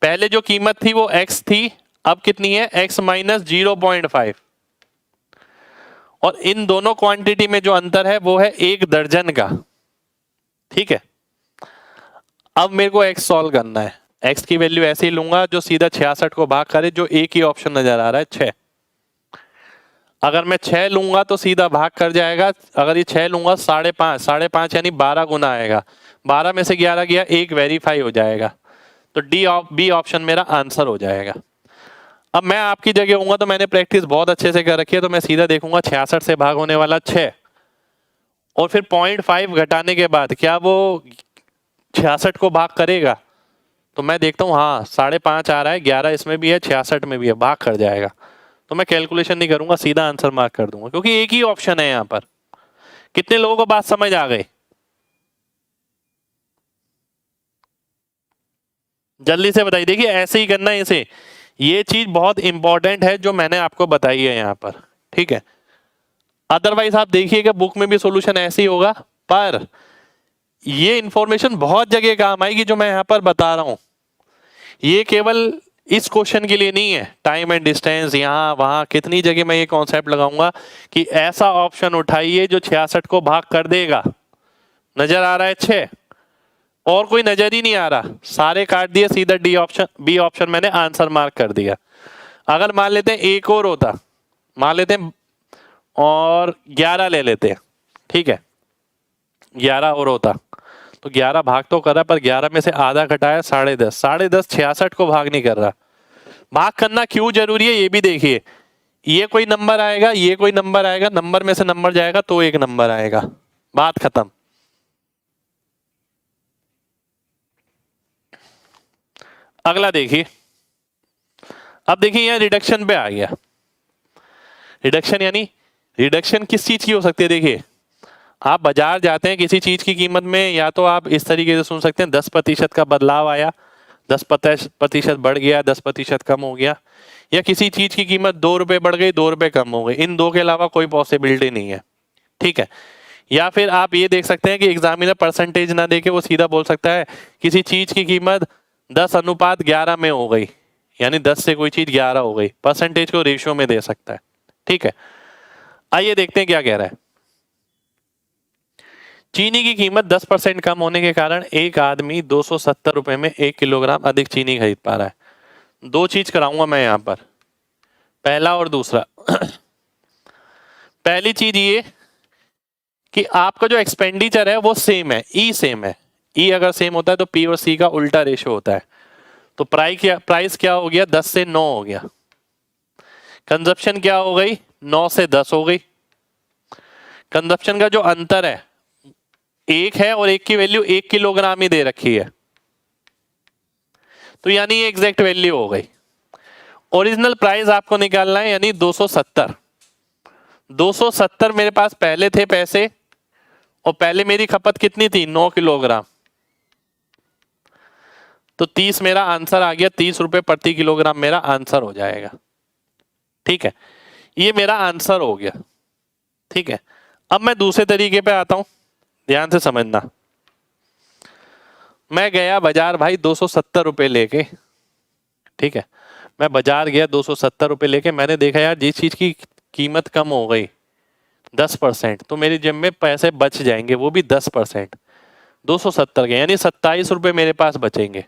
पहले जो कीमत थी वो x थी, अब कितनी है, x माइनस 0.5। और इन दोनों क्वांटिटी में जो अंतर है वो है 1 दर्जन का। ठीक है, अब मेरे को x सॉल्व करना है। x की वैल्यू ऐसे ही लूंगा जो सीधा 66 को भाग करे, जो एक ही ऑप्शन नजर आ रहा है 6। अगर मैं 6 लूंगा तो सीधा भाग कर जाएगा। अगर ये 6 लूंगा 5.5 यानी 12 गुना आएगा। 12 में से 11 गया, 1 वेरीफाई हो जाएगा। तो बी ऑप्शन मेरा आंसर हो जाएगा। अब मैं आपकी जगह होऊंगा तो मैंने प्रैक्टिस बहुत अच्छे से कर रखी है, तो मैं सीधा देखूंगा 66 से भाग होने वाला 6 और फिर 0.5 घटाने के बाद क्या वो 66 को भाग करेगा। तो मैं देखता हूँ हाँ 5.5 आ रहा है, 11 इसमें भी है, 66 में भी है, भाग कर जाएगा। तो मैं कैलकुलेशन नहीं करूंगा, सीधा आंसर मार्क कर दूंगा, क्योंकि एक ही ऑप्शन है यहाँ पर। कितने लोगों को बात समझ आ गई? जल्दी से बताइए। देखिए ऐसे ही करना है इसे, ये चीज बहुत इंपॉर्टेंट है जो मैंने आपको बताई है यहाँ पर। ठीक है, अदरवाइज आप देखिएगा बुक में भी सॉल्यूशन ऐसे ही होगा, पर ये इंफॉर्मेशन बहुत जगह काम आएगी जो मैं यहाँ पर बता रहा हूं। ये केवल इस क्वेश्चन के लिए नहीं है, टाइम एंड डिस्टेंस यहाँ वहां कितनी जगह मैं ये कॉन्सेप्ट लगाऊंगा कि ऐसा ऑप्शन उठाइए जो 66 को भाग कर देगा। नजर आ रहा है 6 और कोई नजर ही नहीं आ रहा, सारे काट दिए, सीधा बी ऑप्शन मैंने आंसर मार्क कर दिया। अगर मान लेते हैं एक और होता, मान लेते हैं और 11 ले लेते हैं। ठीक है, 11 और होता तो 11 भाग तो कर रहा, पर 11 में से आधा घटाया 10.5, 10.5 66 को भाग नहीं कर रहा। भाग करना क्यों जरूरी है ये भी देखिए। ये कोई नंबर आएगा, ये कोई नंबर आएगा, नंबर में से नंबर जाएगा तो एक नंबर आएगा, बात खत्म। अगला देखिए, अब देखिए यहां रिडक्शन पे आ गया। रिडक्शन यानी रिडक्शन किस चीज की हो सकती है? देखिए आप बाजार जाते हैं किसी चीज की कीमत में, या तो आप इस तरीके से सुन सकते हैं 10% का बदलाव आया, 10% बढ़ गया, 10% कम हो गया, या किसी चीज की कीमत 2 रुपए बढ़ गई, 2 रुपए कम हो गई। इन दो के अलावा कोई पॉसिबिलिटी नहीं है। ठीक है, या फिर आप ये देख सकते हैं कि एग्जामिनर परसेंटेज ना देके वो सीधा बोल सकता है किसी चीज की कीमत 10:11 में हो गई, यानी 10 से कोई चीज 11 हो गई, परसेंटेज को रेशियो में दे सकता है। ठीक है, आइए देखते हैं क्या कह रहा है। चीनी की कीमत 10% कम होने के कारण एक आदमी 270 रुपए में 1 किलोग्राम अधिक चीनी खरीद पा रहा है। दो चीज कराऊंगा मैं यहां पर, पहला और दूसरा। पहली चीज ये कि आपका जो एक्सपेंडिचर है वो सेम है, ई सेम है। ई अगर सेम होता है तो पी और सी का उल्टा रेशो होता है। तो प्राइस क्या हो गया, 10 से 9 हो गया। कंजप्शन क्या हो गई, 9 से 10 हो गई। कंजप्शन का जो अंतर है एक है और एक की वैल्यू 1 किलोग्राम ही दे रखी है, तो यानी ये एग्जैक्ट वैल्यू हो गई। ओरिजिनल प्राइस आपको निकालना है, यानी 270। 270 मेरे पास पहले थे पैसे, और पहले मेरी खपत कितनी थी, 9 किलोग्राम। तो 30 मेरा आंसर आ गया, 30 रुपए प्रति किलोग्राम मेरा आंसर हो जाएगा। ठीक है, ये मेरा आंसर हो गया। ठीक है, अब मैं दूसरे तरीके पे आता हूं, ध्यान से समझना। मैं गया बाजार भाई 270 रुपए लेके। ठीक है, मैं बाजार गया 270 रुपए लेके, मैंने देखा यार जिस चीज की कीमत कम हो गई 10%, तो मेरी जेब में पैसे बच जाएंगे, वो भी 10%। 270 के यानी 27 रुपए मेरे पास बचेंगे।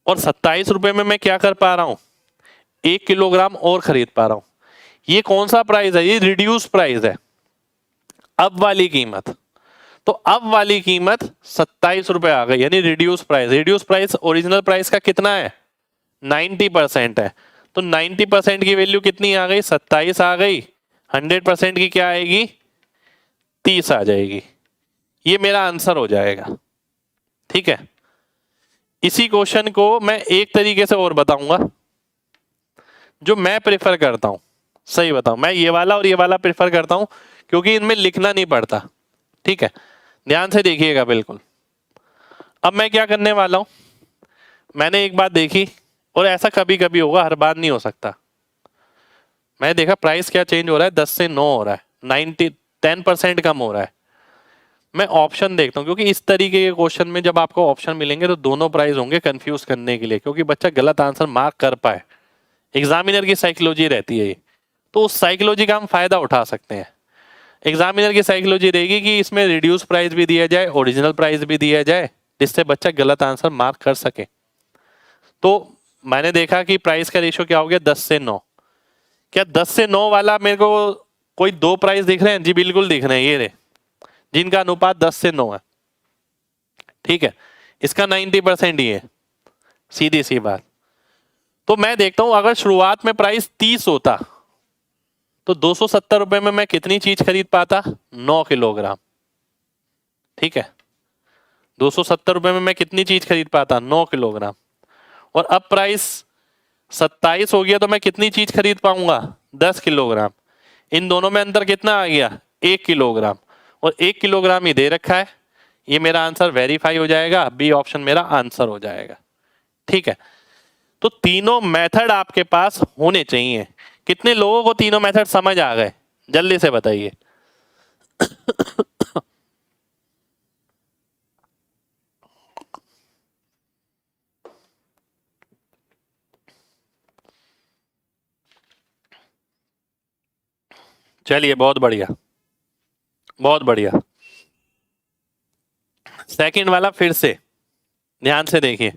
और 27 रुपए में मैं क्या कर पा रहा हूं, 1 किलोग्राम और खरीद पा रहा हूं। ये कौन सा प्राइस है, ये रिड्यूस प्राइस है, अब वाली कीमत। तो अब वाली कीमत 27 रुपए आ गई, यानी reduce price. Reduce price original price का कितना है, 90% है। तो 90% की वैल्यू कितनी आ गई, 27 आ गई। 100% की क्या आएगी, 30 आ जाएगी। ये मेरा आंसर हो जाएगा। ठीक है, इसी क्वेश्चन को मैं एक तरीके से और बताऊंगा जो मैं प्रेफर करता हूं। सही बताऊं, मैं ये वाला और ये वाला प्रेफर करता हूं क्योंकि इनमें लिखना नहीं पड़ता। ठीक है, ध्यान से देखिएगा बिल्कुल। अब मैं क्या करने वाला हूं, मैंने एक बात देखी, और ऐसा कभी कभी होगा, हर बार नहीं हो सकता। मैं देखा प्राइस क्या चेंज हो रहा है, 10 से 9 हो रहा है, 10% कम हो रहा है। मैं ऑप्शन देखता हूँ, क्योंकि इस तरीके के क्वेश्चन में जब आपको ऑप्शन मिलेंगे तो दोनों प्राइस होंगे कंफ्यूज करने के लिए, क्योंकि बच्चा गलत आंसर मार्क कर पाए। एग्जामिनर की साइकोलॉजी रहती है ये, तो उस साइकोलॉजी का हम फायदा उठा सकते हैं। एग्जामिनर की साइकोलॉजी रहेगी कि इसमें रिड्यूस प्राइस भी दिया जाए, ओरिजिनल प्राइस भी दिया जाए, जिससे बच्चा गलत आंसर मार्क कर सके। तो मैंने देखा कि प्राइस का रेशियो क्या हो गया, 10 से 9। क्या 10 से 9 वाला मेरे को कोई दो प्राइस दिख रहे हैं? जी बिल्कुल दिख रहे हैं, ये रहे, जिनका अनुपात 10 से 9 है। ठीक है, इसका 90% ही है, सीधी सी बात। तो मैं देखता हूं अगर शुरुआत में प्राइस 30 होता तो 270 रुपए में मैं कितनी चीज खरीद पाता, 9 किलोग्राम। ठीक है, 270 रुपए में मैं कितनी चीज खरीद पाता, 9 किलोग्राम। और अब प्राइस 27 हो गया तो मैं कितनी चीज खरीद पाऊंगा, 10 किलोग्राम। इन दोनों में अंतर कितना आ गया, 1 किलोग्राम। और 1 किलोग्राम ही दे रखा है, ये मेरा आंसर वेरीफाई हो जाएगा, बी ऑप्शन मेरा आंसर हो जाएगा। ठीक है, तो तीनों मेथड आपके पास होने चाहिए। कितने लोगों को तीनों मेथड समझ आ गए, जल्दी से बताइए। चलिए, बहुत बढ़िया, बहुत बढ़िया। सेकंड वाला फिर से ध्यान से देखिए,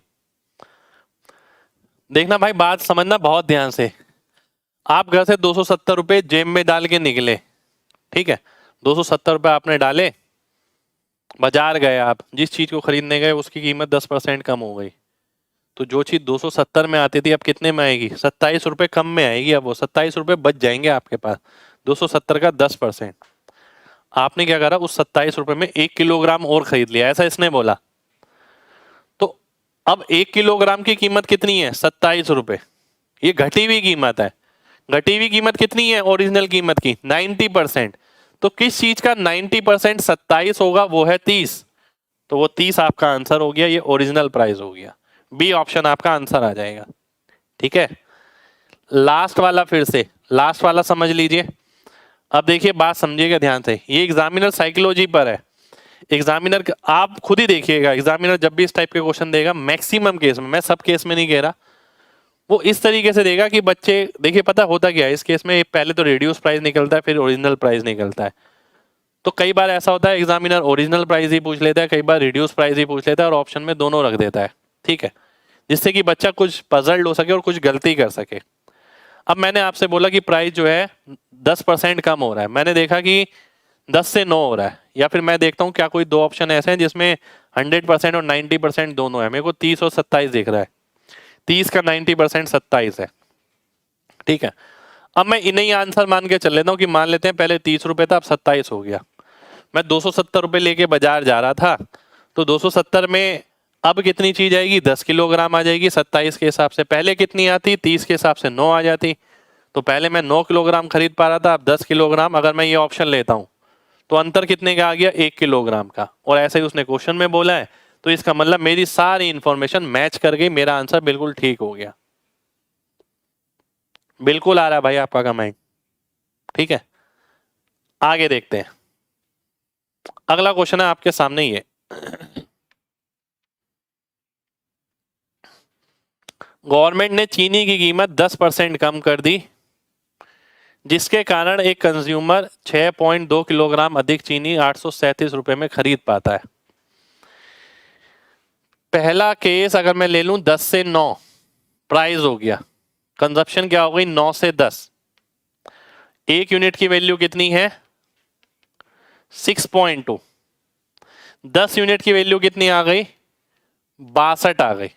देखना भाई, बात समझना बहुत ध्यान से। आप घर से 270 रुपए जेब में डाल के निकले, ठीक है, 270 रुपए आपने डाले, बाजार गए, आप जिस चीज को खरीदने गए उसकी कीमत 10% कम हो गई। तो जो चीज 270 में आती थी अब कितने में आएगी, 27 रुपए कम में आएगी। अब वो 27 रुपए बच जाएंगे आपके पास, 270 का 10%। आपने क्या करा, उस 27 रुपए में 1 किलोग्राम और खरीद लिया, ऐसा इसने बोला। तो अब 1 किलोग्राम की कीमत कितनी है, 27 रुपए। ये घटी हुई कीमत है। घटी हुई कीमत कितनी है ओरिजिनल कीमत की, 90%। तो किस चीज का 90% 27 होगा, वो है 30। तो वो 30 आपका आंसर हो गया, ये ओरिजिनल प्राइस हो गया। बी ऑप्शन आपका आंसर आ जाएगा। ठीक है, लास्ट वाला फिर से, लास्ट वाला समझ लीजिए। अब देखिए, बात समझिएगा ध्यान से, ये एग्जामिनर साइकोलॉजी पर है। एग्जामिनर आप खुद ही देखिएगा, एग्जामिनर जब भी इस टाइप के क्वेश्चन देगा, मैक्सिमम केस में, मैं सब केस में नहीं कह रहा, वो इस तरीके से देगा कि बच्चे देखिए, पता होता क्या है इस केस में, पहले तो रिड्यूस प्राइस निकलता है, फिर ओरिजिनल प्राइस निकलता है। तो कई बार ऐसा होता है एग्जामिनर ओरिजिनल प्राइस ही पूछ लेता है, कई बार रिड्यूस प्राइस ही पूछ लेता है, और ऑप्शन में दोनों रख देता है। ठीक है, जिससे कि बच्चा कुछ पजल्ड हो सके और कुछ गलती कर सके। अब मैंने आपसे बोला कि प्राइस जो है 10% कम हो रहा है, मैंने देखा कि 10 से 9 हो रहा है, या फिर मैं देखता हूँ क्या कोई दो ऑप्शन ऐसे हैं जिसमें 100% और 90% दोनों है। मेरे को 30 और 27 दिख रहा है, 30 का 90% 27 है। ठीक है, अब मैं इन्हें आंसर मान के चल लेता हूँ कि मान लेते हैं पहले 30 रुपए था, अब 27 हो गया। मैं 270 रुपए लेके बाजार जा रहा था, तो 270 में अब कितनी चीज आएगी, 10 किलोग्राम आ जाएगी। 27 के हिसाब से पहले कितनी आती, 30 के हिसाब से 9 आ जाती। तो पहले मैं 9 किलोग्राम खरीद पा रहा था, अब 10 किलोग्राम। अगर मैं ये ऑप्शन लेता हूँ तो अंतर कितने का आ गया, 1 किलोग्राम का। और ऐसे ही उसने क्वेश्चन में बोला है, तो इसका मतलब मेरी सारी इंफॉर्मेशन मैच कर गई, मेरा आंसर बिल्कुल ठीक हो गया। बिल्कुल आ रहा है भाई आपका कमेंट। ठीक है, आगे देखते हैं। अगला क्वेश्चन है आपके सामने, ये गवर्नमेंट ने चीनी की कीमत 10% कम कर दी, जिसके कारण एक कंज्यूमर 6.2 किलोग्राम अधिक चीनी 837 रुपए में खरीद पाता है। पहला केस अगर मैं ले लूं 10 से 9, प्राइस हो गया, कंजप्शन क्या हो गई 9 से 10। एक यूनिट की वैल्यू कितनी है, 6.2। 10 यूनिट की वैल्यू कितनी आ गई, 62 आ गई।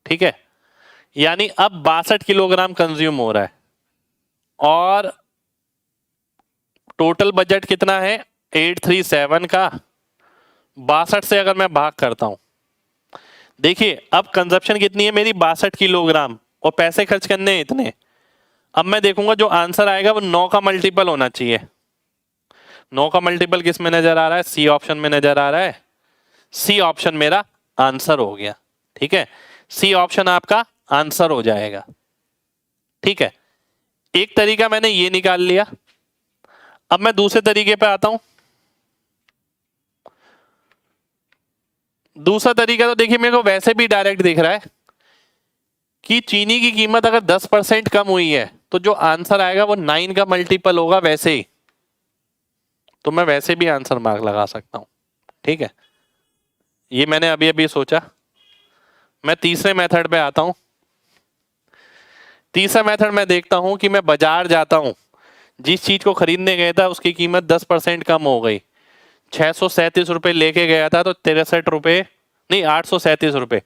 ठीक है, यानी अब 62 किलोग्राम कंज्यूम हो रहा है, और टोटल बजट कितना है 837 का। 62 से अगर मैं भाग करता हूं, देखिए अब कंजप्शन कितनी है मेरी, 62 किलोग्राम, और पैसे खर्च करने हैं इतने। अब मैं देखूंगा जो आंसर आएगा वो 9 का मल्टीपल होना चाहिए। 9 का मल्टीपल किस में नजर आ रहा है, सी ऑप्शन में नजर आ रहा है। सी ऑप्शन मेरा आंसर हो गया। ठीक है, सी ऑप्शन आपका आंसर हो जाएगा। ठीक है, एक तरीका मैंने ये निकाल लिया। अब मैं दूसरे तरीके पे आता हूं। दूसरा तरीका तो देखिए मेरे को वैसे भी डायरेक्ट दिख रहा है कि चीनी की कीमत अगर 10% कम हुई है तो जो आंसर आएगा वो 9 का मल्टीपल होगा वैसे ही, तो मैं वैसे भी आंसर मार्क लगा सकता हूं। ठीक है, ये मैंने अभी अभी सोचा। मैं तीसरे मेथड पे आता हूं। तीसरा मेथड मैं देखता हूं कि मैं बाजार जाता हूं, जिस चीज को खरीदने गया था उसकी कीमत 10% कम हो गई। 637 रुपए लेके गया था तो 63 रुपए नहीं 837 रुपए,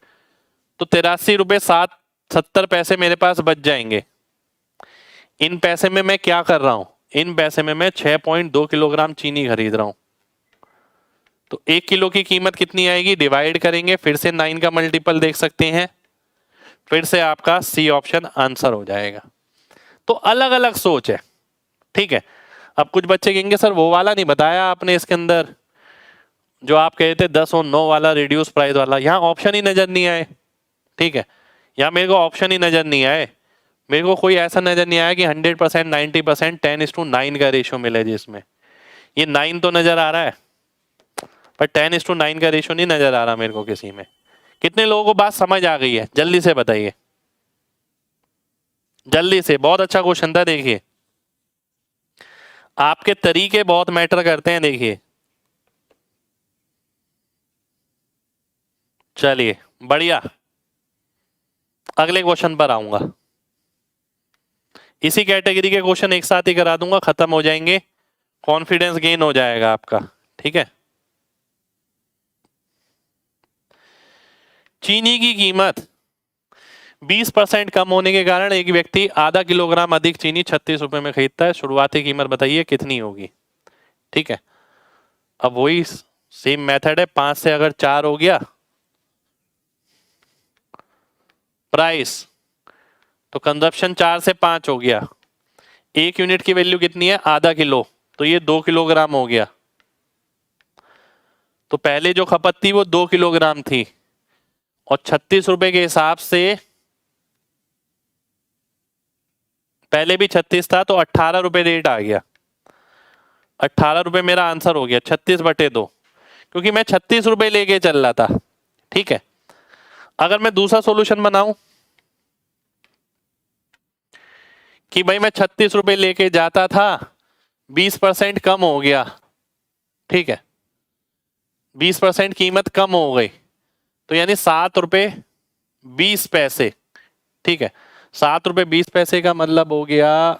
तो 83 रुपए 70 पैसे मेरे पास बच जाएंगे। इन पैसे में मैं क्या कर रहा हूं, इन पैसे में मैं 6.2 किलोग्राम चीनी खरीद रहा हूं। तो 1 किलो की कीमत कितनी आएगी, डिवाइड करेंगे, फिर से 9 का मल्टीपल देख सकते हैं, फिर से आपका सी ऑप्शन आंसर हो जाएगा। तो अलग अलग सोच है। ठीक है, अब कुछ बच्चे कहेंगे सर वो वाला नहीं बताया आपने इसके अंदर, जो आप कहे थे 10 और 9 वाला रिड्यूस प्राइस वाला, यहाँ ऑप्शन ही नजर नहीं आए। ठीक है, यहाँ मेरे को ऑप्शन ही नजर नहीं आए, मेरे को कोई ऐसा नजर नहीं आया कि 100%, 90%, 10:9 का रेशियो मिले जिसमें ये 9 तो नजर आ रहा है पर 10:9 का रेशियो नहीं नजर आ रहा मेरे को किसी में। कितने लोगों को बात समझ आ गई है, जल्दी से बताइए, जल्दी से। बहुत अच्छा क्वेश्चन था, देखिए आपके तरीके बहुत मैटर करते हैं। देखिए चलिए बढ़िया, अगले क्वेश्चन पर आऊंगा। इसी कैटेगरी के क्वेश्चन एक साथ ही करा दूंगा, खत्म हो जाएंगे, कॉन्फिडेंस गेन हो जाएगा आपका। ठीक है, चीनी की कीमत 20% कम होने के कारण एक व्यक्ति आधा किलोग्राम अधिक चीनी 36 रुपए में खरीदता है। शुरुआती कीमत बताइए कितनी होगी। ठीक है, अब वही सेम मेथड है, 5 से अगर 4 हो गया प्राइस तो कंजप्शन 4 से 5 हो गया। 1 यूनिट की वैल्यू कितनी है, आधा किलो, तो ये 2 किलोग्राम हो गया। तो पहले जो खपत थी वो 2 किलोग्राम थी और 36 रुपए के हिसाब से पहले भी 36 था तो 18 रुपए रेट आ गया। 18 रुपए मेरा आंसर हो गया, 36/2, क्योंकि मैं 36 रुपए लेके चल रहा था। ठीक है, अगर मैं दूसरा सॉल्यूशन बनाऊं कि भाई मैं 36 रुपए लेके जाता था, 20% कम हो गया। ठीक है, 20% कीमत कम हो गई तो यानी 7 रुपए 20 पैसे। ठीक है, 7 रुपए 20 पैसे का मतलब हो गया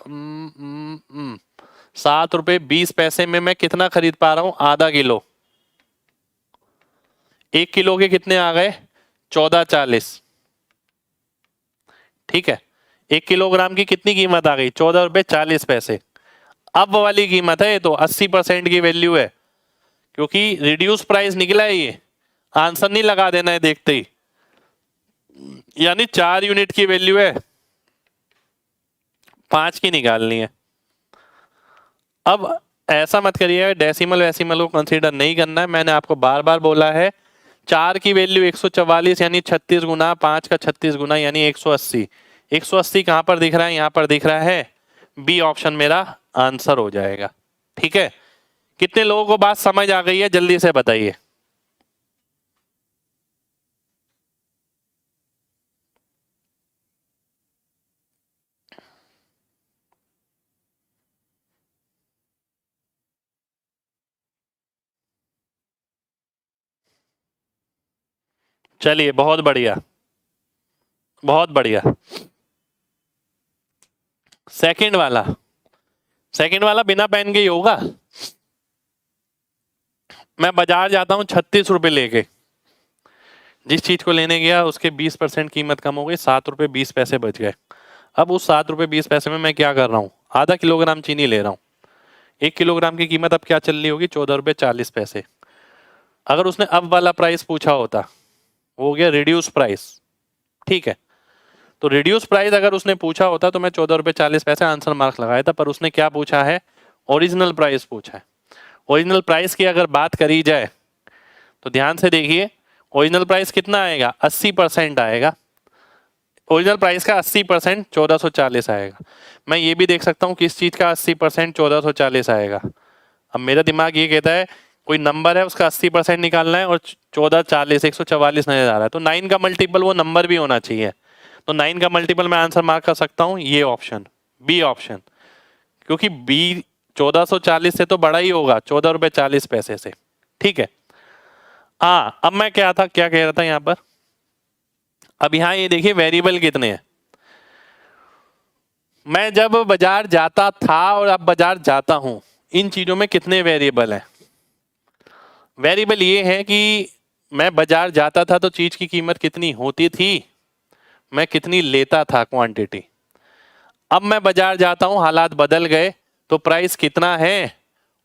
7 रुपए 20 पैसे में मैं कितना खरीद पा रहा हूं, आधा किलो। 1 किलो के कितने आ गए, 14.40। ठीक है, 1 किलोग्राम की कितनी कीमत आ गई, 14 रुपए 40 पैसे। अब वाली कीमत है, ये तो 80% की वैल्यू है, क्योंकि रिड्यूस प्राइस निकला है। ये आंसर नहीं लगा देना है देखते ही, यानी 4 यूनिट की वैल्यू है, 5 की निकालनी है। अब ऐसा मत करिए डेसिमल वैसिमल को कंसीडर नहीं करना है, मैंने आपको बार बार बोला है 4 की वैल्यू 144 यानी 36 गुना 5 का 36 गुना यानी 180। 180 कहां पर दिख रहा है, यहां पर दिख रहा है, बी ऑप्शन मेरा आंसर हो जाएगा। ठीक है, कितने लोगों को बात समझ आ गई है, जल्दी से बताइए। चलिए बहुत बढ़िया, बहुत बढ़िया। सेकंड वाला, सेकंड वाला बिना पेन के ही होगा। मैं बाजार जाता हूं 36 रुपए लेके, जिस चीज को लेने गया उसके 20% कीमत कम हो गई, 7 रुपए 20 पैसे बच गए। अब उस 7 रुपए 20 पैसे में मैं क्या कर रहा हूँ, आधा किलोग्राम चीनी ले रहा हूँ। 1 किलोग्राम की कीमत अब क्या चल रही होगी, 14 रुपए 40 पैसे। अगर उसने अब वाला प्राइस पूछा होता, वो हो गया रिड्यूस प्राइस। ठीक है, तो रिड्यूस प्राइस अगर उसने पूछा होता तो मैं 14 रुपए 40 पैसे आंसर मार्क लगाया था, पर उसने क्या पूछा है, ओरिजिनल प्राइस पूछा है। ओरिजिनल प्राइस की अगर बात करी जाए तो ध्यान से देखिए, ओरिजिनल प्राइस कितना आएगा, 80% आएगा। ओरिजिनल प्राइस का 80% 1440 आएगा। मैं ये भी देख सकता हूँ किस चीज का 80% 1440 आएगा। अब मेरा दिमाग ये कहता है कोई नंबर है उसका 80% निकालना है और 1440 144 नजर आ रहा है, तो 9 का मल्टीपल वो नंबर भी होना चाहिए। तो 9 का मल्टीपल मैं आंसर मार्क कर सकता हूँ ये ऑप्शन, बी ऑप्शन, क्योंकि बी 1440 से तो बड़ा ही होगा, 14 रुपए 40 पैसे से। ठीक है। अब मैं क्या कह रहा था यहाँ पर, अब यहाँ ये देखिए वेरिएबल कितने हैं। मैं जब बाजार जाता था और अब बाजार जाता हूं, इन चीजों में कितने वेरिएबल हैं। वेरिएबल ये है कि मैं बाजार जाता था तो चीज की कीमत कितनी होती थी, मैं कितनी लेता था क्वांटिटी। अब मैं बाजार जाता हूं, हालात बदल गए, तो प्राइस कितना है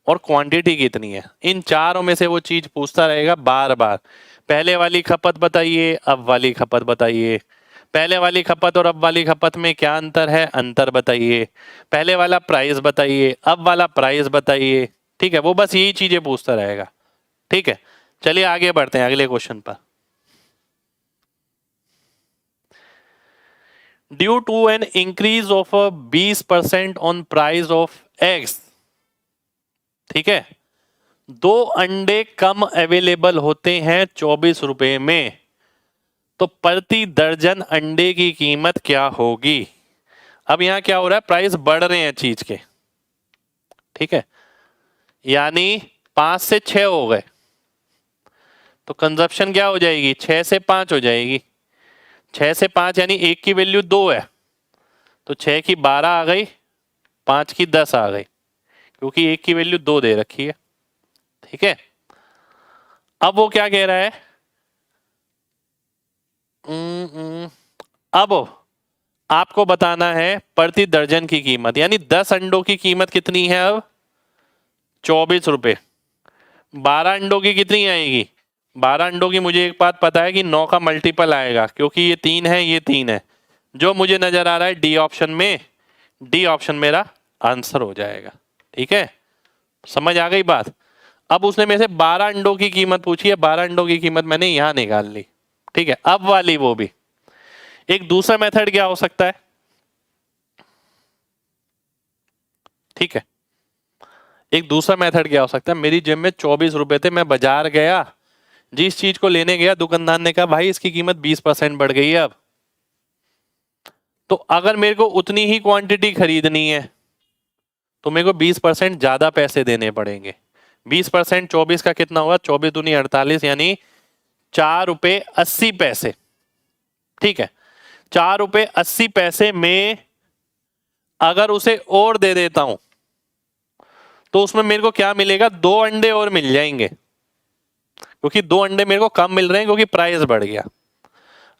और क्वांटिटी कितनी है। इन चारों में से वो चीज पूछता रहेगा बार बार, पहले वाली खपत बताइए, अब वाली खपत बताइए, पहले वाली खपत और अब वाली खपत में क्या अंतर है, अंतर बताइए, पहले वाला प्राइस बताइए, अब वाला प्राइस बताइए। ठीक है, वो बस यही चीजें पूछता रहेगा। ठीक है, चलिए आगे बढ़ते हैं अगले क्वेश्चन पर। Due to an increase of 20% on price of eggs, ठीक है, 2 अंडे कम अवेलेबल होते हैं 24 रुपए में, तो प्रति दर्जन अंडे की कीमत क्या होगी। अब यहां क्या हो रहा है, प्राइस बढ़ रहे हैं चीज के। ठीक है, यानी 5 से 6 हो गए, तो कंजप्शन क्या हो जाएगी, 6 से 5 हो जाएगी। 6 से 5 यानी 1 की वैल्यू 2 है, तो 6 की 12 आ गई, 5 की 10 आ गई, क्योंकि 1 की वैल्यू 2 दे रखी है। ठीक है, अब वो क्या कह रहा है, अब आपको बताना है प्रति दर्जन की कीमत, यानी 10 अंडों की कीमत कितनी है अब, 24 रुपए। 12 अंडों की कितनी आएगी, 12 अंडों की मुझे एक बात पता है कि 9 का मल्टीपल आएगा, क्योंकि ये 3 है ये 3 है, जो मुझे नजर आ रहा है डी ऑप्शन में, डी ऑप्शन मेरा आंसर हो जाएगा। ठीक है, समझ आ गई बात। अब उसने मेरे से 12 अंडों की कीमत पूछी है, 12 अंडों की कीमत मैंने यहां निकाल ली। ठीक है, अब वाली वो भी। एक दूसरा मेथड क्या हो सकता है, ठीक है, एक दूसरा मेथड क्या हो सकता है, मेरी जेब में 24 रुपए थे, मैं बाजार गया, जिस चीज को लेने गया दुकानदार ने कहा भाई इसकी कीमत 20% बढ़ गई है अब, तो अगर मेरे को उतनी ही क्वांटिटी खरीदनी है तो मेरे को 20% ज्यादा पैसे देने पड़ेंगे। 20% 24 का कितना होगा, 24 दूनी 48, यानी 4 रुपए 80 पैसे। ठीक है, 4 रुपए 80 पैसे में अगर उसे और दे देता हूं तो उसमें मेरे को क्या मिलेगा, 2 अंडे और मिल जाएंगे, क्योंकि 2 अंडे मेरे को कम मिल रहे हैं क्योंकि प्राइस बढ़ गया।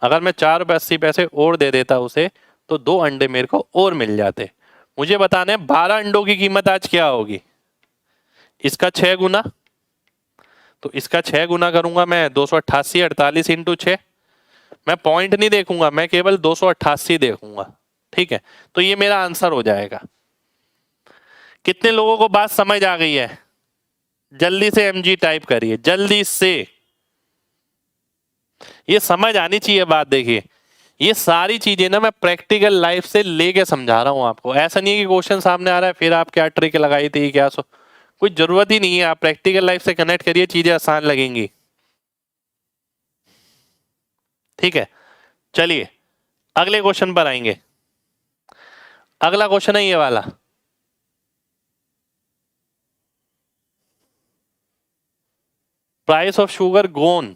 अगर मैं 4 रुपए 80 पैसे और दे देता उसे तो 2 अंडे मेरे को और मिल जाते। मुझे बताना है 12 अंडों की कीमत आज क्या होगी, इसका 6 गुना, तो इसका 6 गुना करूंगा मैं, 288, 48 इंटू 6। मैं पॉइंट नहीं देखूंगा, मैं केवल 288 देखूंगा। ठीक है, तो ये मेरा आंसर हो जाएगा। कितने लोगों को बात समझ आ गई है, जल्दी से एमजी टाइप करिए, जल्दी से, ये समझ आनी चाहिए बात। देखिए ये सारी चीजें ना मैं प्रैक्टिकल लाइफ से लेके समझा रहा हूं आपको, ऐसा नहीं है कि क्वेश्चन सामने आ रहा है फिर आप क्या ट्रिक लगाई थी क्या कोई जरूरत ही नहीं है। आप प्रैक्टिकल लाइफ से कनेक्ट करिए, चीजें आसान लगेंगी। ठीक है, चलिए अगले क्वेश्चन पर आएंगे। अगला क्वेश्चन है ये वाला, price of sugar gone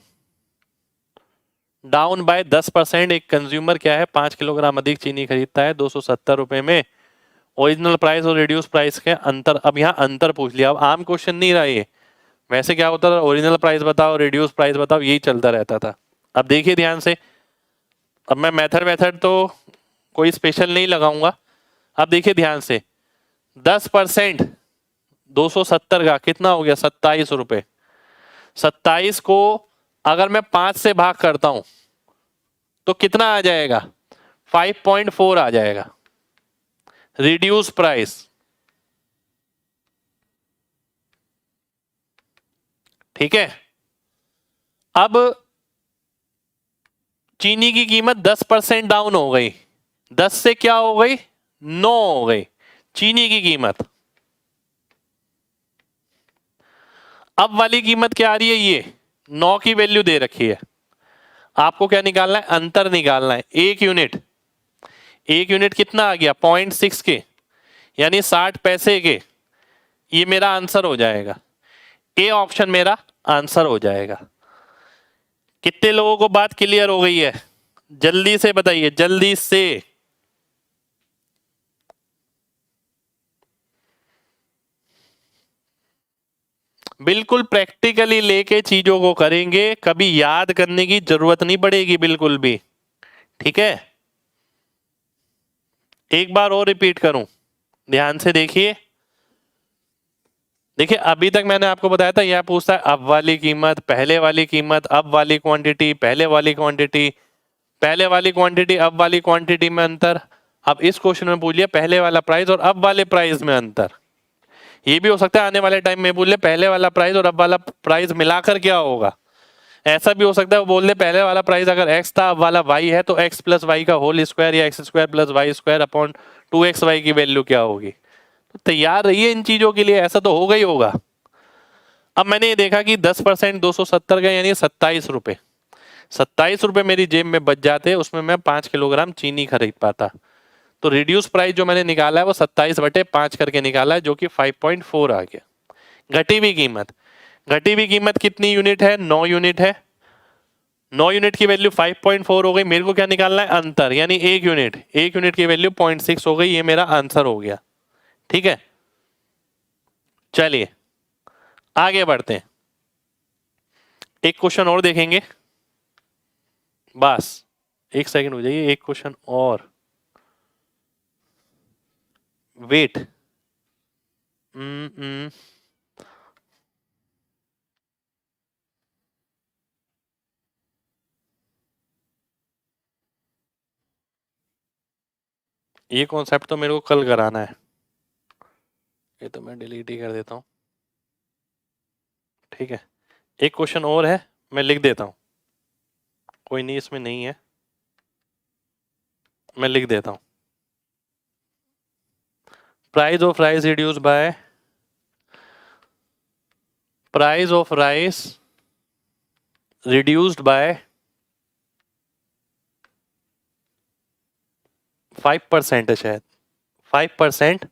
down by 10%। एक कंज्यूमर क्या है 5 किलोग्राम अधिक चीनी खरीदता है 270 रुपए में, ओरिजिनल प्राइस और रिड्यूस प्राइस के अंतर। अब यहाँ अंतर पूछ लिया, अब आम क्वेश्चन नहीं रहा ये, वैसे क्या होता था ओरिजिनल प्राइस बताओ रिड्यूस प्राइस बताओ, यही चलता रहता था। अब देखिए ध्यान से, अब मैं मेथड तो कोई स्पेशल नहीं लगाऊंगा। अब देखिए ध्यान से, 10% 270 का कितना हो गया, 27 रुपए। 27 को अगर मैं 5 से भाग करता हूं तो कितना आ जाएगा, 5.4 आ जाएगा रिड्यूस प्राइस। ठीक है, अब चीनी की कीमत 10% डाउन हो गई, 10 से क्या हो गई 9 हो गई चीनी की कीमत। अब वाली कीमत क्या आ रही है, ये 9 की वैल्यू दे रखी है। आपको क्या निकालना है, अंतर निकालना है। एक यूनिट कितना आ गया 0.6 के, यानी 60 पैसे के। ये मेरा आंसर हो जाएगा, ए ऑप्शन मेरा आंसर हो जाएगा। कितने लोगों को बात क्लियर हो गई है, जल्दी से बताइए, जल्दी से। बिल्कुल प्रैक्टिकली लेके चीजों को करेंगे, कभी याद करने की जरूरत नहीं पड़ेगी बिल्कुल भी, ठीक है। एक बार और रिपीट करूं, ध्यान से देखिए। देखिए अभी तक मैंने आपको बताया था, यह पूछता है अब वाली कीमत, पहले वाली कीमत, अब वाली क्वांटिटी, पहले वाली क्वांटिटी, पहले वाली क्वांटिटी, अब वाली क्वांटिटी में अंतर। अब इस क्वेश्चन में पूछ लिया पहले वाला प्राइस और अब वाले प्राइस में अंतर। ये भी हो सकता है आने वाले टाइम में बोल ले पहले वाला प्राइस और अब वाला प्राइस मिलाकर क्या होगा। ऐसा भी हो सकता है वो बोल दे पहले वाला प्राइस अगर x था, अब वाला y है, तो x प्लस वाई का होल स्क्वायर या x square plus y square upon 2xy की वैल्यू क्या होगी। तो तैयार रहिए इन चीजों के लिए, ऐसा तो होगा ही होगा। अब मैंने ये देखा कि 10% 270 का यानी 27 रुपए, 27 रुपए मेरी जेब में बच जाते, उसमें मैं 5 किलोग्राम चीनी खरीद पाता। तो रिड्यूस प्राइस जो मैंने निकाला है वो 27/5 करके निकाला है, जो कि 5.4 आ गया। घटी हुई कीमत, घटी हुई कीमत कितनी यूनिट है, 9 यूनिट है। 9 यूनिट की वैल्यू 5.4 हो गई। मेरे को क्या निकालना है, अंतर, यानी एक यूनिट की वैल्यू 0.6 हो गई। ये मेरा आंसर हो गया, ठीक है। चलिए आगे बढ़ते हैं, एक क्वेश्चन और देखेंगे। बस एक सेकंड हो जाइए, एक क्वेश्चन और, वेट। ये कॉन्सेप्ट तो मेरे को कल कराना है, ये तो मैं डिलीट ही कर देता हूँ, ठीक है। एक क्वेश्चन और है, मैं लिख देता हूँ, कोई नहीं इसमें नहीं है, मैं लिख देता हूँ। Price of rice reduce by, price of rice reduced by 5% है शायद, 5%।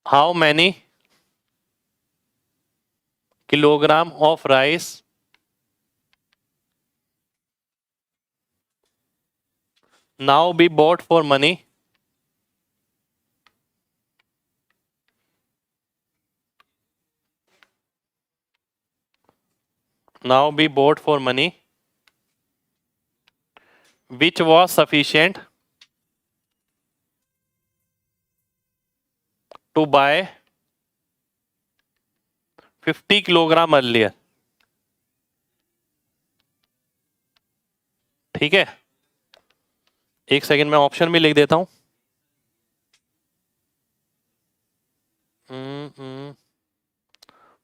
How many kilogram of rice now be bought for money, now be bought for money which was sufficient to buy 50 kilogram earlier, ठीक है। एक second में option भी लिख देता हूं।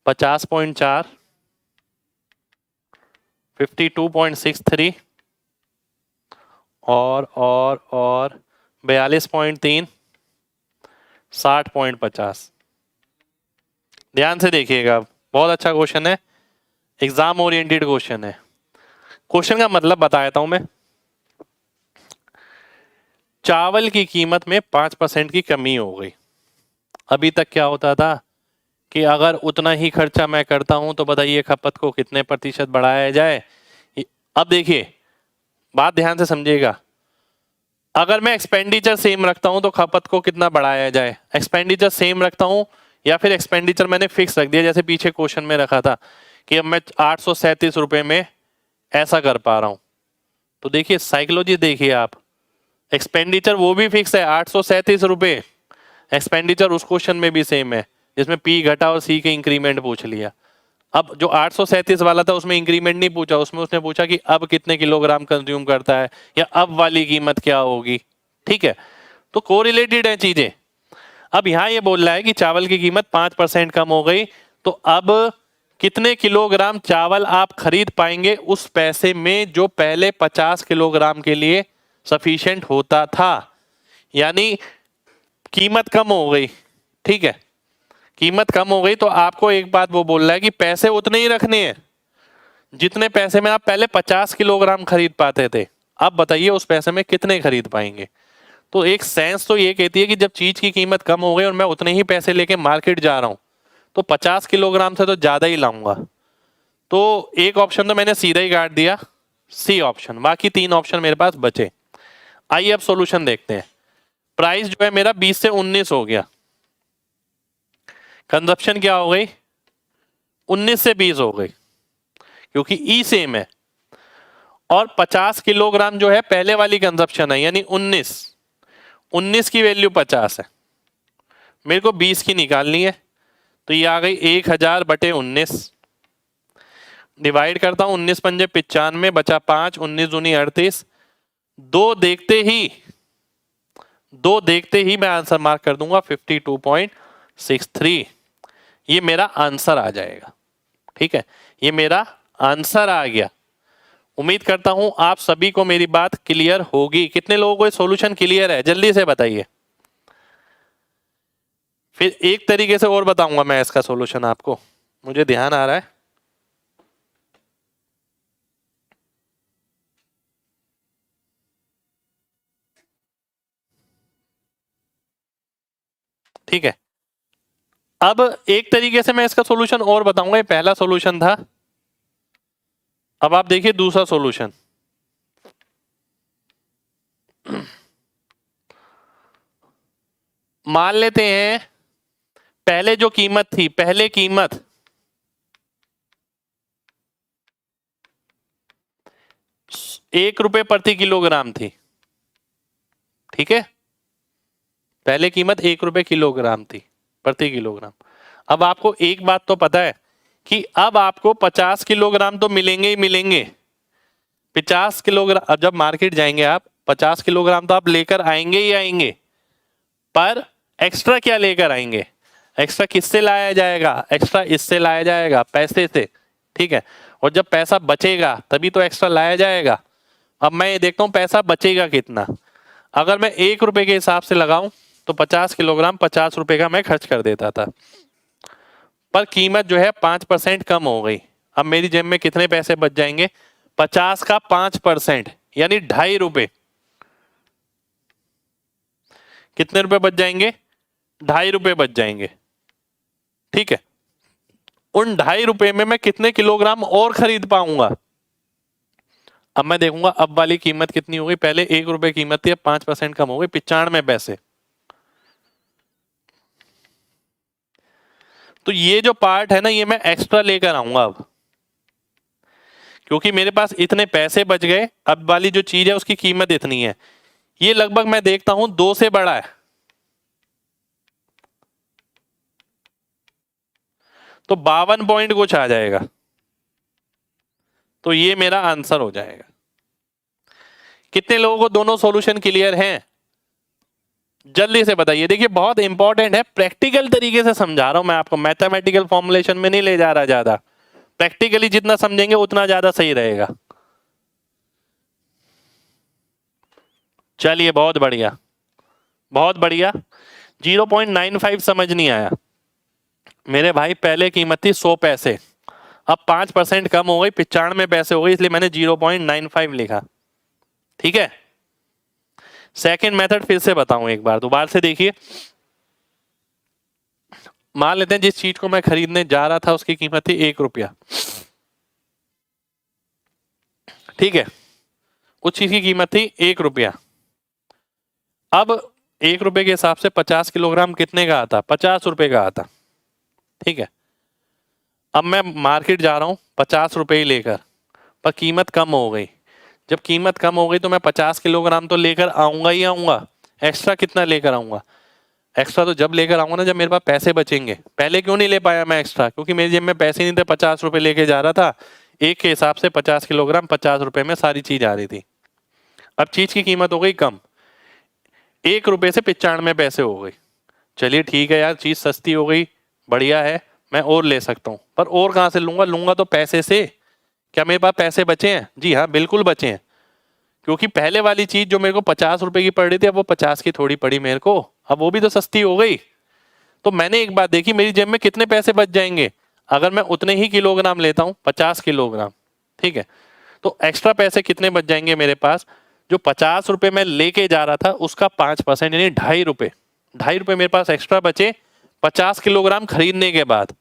50.4, 52.63 और 42.3, 60.50। ध्यान से देखिएगा, बहुत अच्छा क्वेश्चन है, एग्जाम ओरिएंटेड क्वेश्चन है। क्वेश्चन का मतलब बता देता हूं मैं। चावल की कीमत में 5% की कमी हो गई। अभी तक क्या होता था कि अगर उतना ही खर्चा मैं करता हूं तो बताइए खपत को कितने प्रतिशत बढ़ाया जाए। अब देखिए बात ध्यान से समझिएगा, अगर मैं एक्सपेंडिचर सेम रखता हूं तो खपत को कितना बढ़ाया जाए। एक्सपेंडिचर सेम रखता हूं या फिर एक्सपेंडिचर मैंने फिक्स रख दिया, जैसे पीछे क्वेश्चन में रखा था कि अब मैं 837 रुपए में ऐसा कर पा रहा हूं। तो देखिए साइकोलॉजी देखिए आप, एक्सपेंडिचर वो भी फिक्स है 837 रुपए, एक्सपेंडिचर उस क्वेश्चन में भी सेम है जिसमें पी घटा और सी के इंक्रीमेंट पूछ लिया। अब जो 837 वाला था उसमें इंक्रीमेंट नहीं पूछा, उसमें उसने पूछा कि अब कितने किलोग्राम कंज्यूम करता है या अब वाली कीमत क्या होगी, ठीक है। तो कोरिलेटेड है चीजें। अब यहां ये बोल रहा है कि चावल की कीमत 5% कम हो गई, तो अब कितने किलोग्राम चावल आप खरीद पाएंगे उस पैसे में जो पहले 50 किलोग्राम के लिए सफिशिएंट होता था। यानी कीमत कम हो गई, ठीक है, कीमत कम हो गई तो आपको एक बात वो बोल रहा है कि पैसे उतने ही रखने हैं जितने पैसे में आप पहले 50 किलोग्राम खरीद पाते थे। अब बताइए उस पैसे में कितने खरीद पाएंगे। तो एक सेंस तो ये कहती है कि जब चीज की कीमत कम हो गई और मैं उतने ही पैसे लेके मार्केट जा रहा हूं तो 50 किलोग्राम से तो ज्यादा ही लाऊंगा। तो एक ऑप्शन तो मैंने सीधा ही काट दिया, सी ऑप्शन। बाकी 3 ऑप्शन मेरे पास बचे। आइए अब सॉल्यूशन देखते हैं। प्राइस जो है मेरा 20 से 19 हो गया, कंजप्शन क्या हो गई 19 से 20 हो गई क्योंकि ई सेम है, और 50 किलोग्राम जो है पहले वाली कंजप्शन है यानी 19 की वैल्यू 50 है, मेरे को 20 की निकालनी है। तो ये आ गई 1000 बटे 19, डिवाइड करता हूं 19 पंजे 95 बचा 5, 19 दूनी 38, दो देखते ही मैं आंसर मार्क कर दूंगा 52.63। ये मेरा आंसर आ जाएगा, ठीक है, ये मेरा आंसर आ गया। उम्मीद करता हूं आप सभी को मेरी बात क्लियर होगी। कितने लोगों को सॉल्यूशन क्लियर है जल्दी से बताइए। फिर एक तरीके से और बताऊंगा मैं इसका सॉल्यूशन आपको, मुझे ध्यान आ रहा है। ठीक है, अब एक तरीके से मैं इसका सॉल्यूशन और बताऊंगा। ये पहला सॉल्यूशन था, अब आप देखिए दूसरा सॉल्यूशन। मान लेते हैं पहले जो कीमत थी, पहले कीमत 1 रुपए प्रति किलोग्राम थी, ठीक है, पहले कीमत 1 रुपए किलोग्राम थी प्रति किलोग्राम। अब आपको एक बात तो पता है कि अब आपको 50 किलोग्राम तो मिलेंगे ही मिलेंगे। 50 किलोग्राम जब मार्केट जाएंगे आप 50 किलोग्राम तो आप लेकर आएंगे ही आएंगे, पर एक्स्ट्रा क्या लेकर आएंगे, एक्स्ट्रा किससे लाया जाएगा, एक्स्ट्रा इससे लाया जाएगा, पैसे से, ठीक है, और जब पैसा बचेगा तभी तो एक्स्ट्रा लाया जाएगा। अब मैं ये देखता हूं पैसा बचेगा कितना। अगर मैं 1 रुपए के हिसाब से लगाऊं तो 50 किलोग्राम 50 रुपए का मैं खर्च कर देता था, पर कीमत जो है 5% कम हो गई। अब मेरी जेब में कितने पैसे बच जाएंगे, 50 का 5% यानी 2.5 रुपए। कितने रुपए बच जाएंगे, 2.5 रुपए बच जाएंगे, ठीक है। उन 2.5 रुपए में मैं कितने किलोग्राम और खरीद पाऊंगा। अब मैं देखूंगा अब वाली कीमत कितनी हो गई, पहले 1 रुपए कीमत थी, अब 5% कम हो गई, 95 पैसे। तो ये जो पार्ट है ना ये मैं एक्स्ट्रा लेकर आऊंगा अब, क्योंकि मेरे पास इतने पैसे बच गए। अब वाली जो चीज है उसकी कीमत इतनी है, ये लगभग मैं देखता हूं 2 से बड़ा है, तो 52 पॉइंट कुछ आ जाएगा। तो ये मेरा आंसर हो जाएगा। कितने लोगों को दोनों सॉल्यूशन क्लियर हैं जल्दी से बताइए। देखिए बहुत इंपॉर्टेंट है, प्रैक्टिकल तरीके से समझा रहा हूं मैं आपको, मैथमेटिकल फॉर्मुलेशन में नहीं ले जा रहा, ज्यादा प्रैक्टिकली जितना समझेंगे उतना ज्यादा सही रहेगा। चलिए बहुत बढ़िया, बहुत बढ़िया। 0.95 समझ नहीं आया मेरे भाई, पहले कीमत थी 100 पैसे, अब 5% कम हो गई 95 पैसे हो गई, इसलिए मैंने 0.95 लिखा, ठीक है। सेकंड मेथड फिर से बताऊं एक बार, दोबारा से देखिए। मान लेते हैं जिस चीज को मैं खरीदने जा रहा था उसकी कीमत थी 1 रुपया, ठीक है, उस चीज की कीमत थी 1 रुपया। अब 1 रुपए के हिसाब से 50 किलोग्राम कितने का आता, 50 रुपए का आता, ठीक है। अब मैं मार्केट जा रहा हूं 50 रुपए ही लेकर, पर कीमत कम हो गई। जब कीमत कम हो गई तो मैं 50 किलोग्राम तो लेकर आऊंगा ही आऊंगा। एक्स्ट्रा कितना लेकर आऊंगा, एक्स्ट्रा तो जब लेकर आऊंगा ना जब मेरे पास पैसे बचेंगे। पहले क्यों नहीं ले पाया मैं एक्स्ट्रा, क्योंकि मेरी जेब में पैसे नहीं थे, 50 रुपए लेके जा रहा था, एक के हिसाब से 50 किलोग्राम 50 रुपए में सारी चीज आ रही थी। अब चीज की कीमत हो गई कम, 1 रुपए से 95 पैसे हो गई। चलिए ठीक है यार, चीज सस्ती हो गई, बढ़िया है, मैं और ले सकता हूँ, पर और कहाँ से लूंगा? लूंगा तो पैसे से। क्या मेरे पास पैसे बचे हैं? जी हाँ, बिल्कुल बचे हैं, क्योंकि पहले वाली चीज जो मेरे को 50 रुपए की पड़ रही थी, अब वो 50 की थोड़ी पड़ी मेरे को, अब वो भी तो सस्ती हो गई। तो मैंने एक बात देखी, मेरी जेब में कितने पैसे बच जाएंगे अगर मैं उतने ही किलोग्राम लेता हूँ, 50 किलोग्राम, ठीक है। तो एक्स्ट्रा पैसे कितने बच जाएंगे मेरे पास? जो 50 रुपए मैं लेके जा रहा था उसका 5% यानी 2.5 रुपए, 2.5 रुपए मेरे पास एक्स्ट्रा बचे 50 किलोग्राम खरीदने के बाद।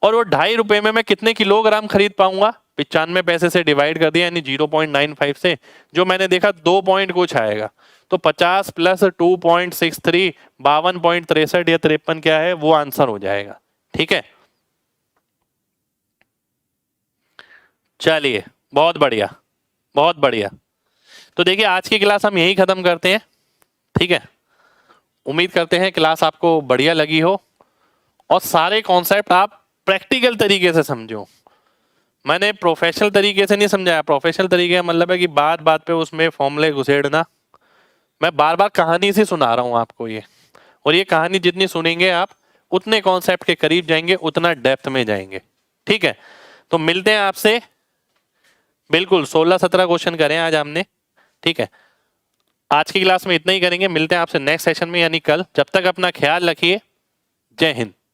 और वो 2.5 रुपए में मैं कितने किलोग्राम खरीद पाऊंगा? 95 पैसे से डिवाइड कर दिया यानी 0.95 से, जो मैंने देखा 2 पॉइंट कुछ आएगा। तो 50 प्लस 2.63 52.63 या 53 क्या है वो आंसर हो जाएगा। ठीक है, चलिए बहुत बढ़िया, बहुत बढ़िया। तो देखिए आज की क्लास हम यही खत्म करते हैं। ठीक है, उम्मीद करते हैं क्लास आपको बढ़िया लगी हो और सारे कॉन्सेप्ट आप प्रैक्टिकल तरीके से समझो। मैंने प्रोफेशनल तरीके से नहीं समझाया। प्रोफेशनल तरीके का मतलब है कि बात बात पे उसमें फॉर्मूले घुसेड़ना। मैं बार बार कहानी से सुना रहा हूं आपको ये, और ये कहानी जितनी सुनेंगे आप उतने कॉन्सेप्ट के करीब जाएंगे, उतना डेप्थ में जाएंगे। ठीक है, तो मिलते हैं आपसे। बिल्कुल 16-17 क्वेश्चन करें आज हमने। ठीक है, आज की क्लास में इतना ही करेंगे। मिलते हैं आपसे नेक्स्ट सेशन में यानी कल। जब तक अपना ख्याल रखिए। जय हिंद।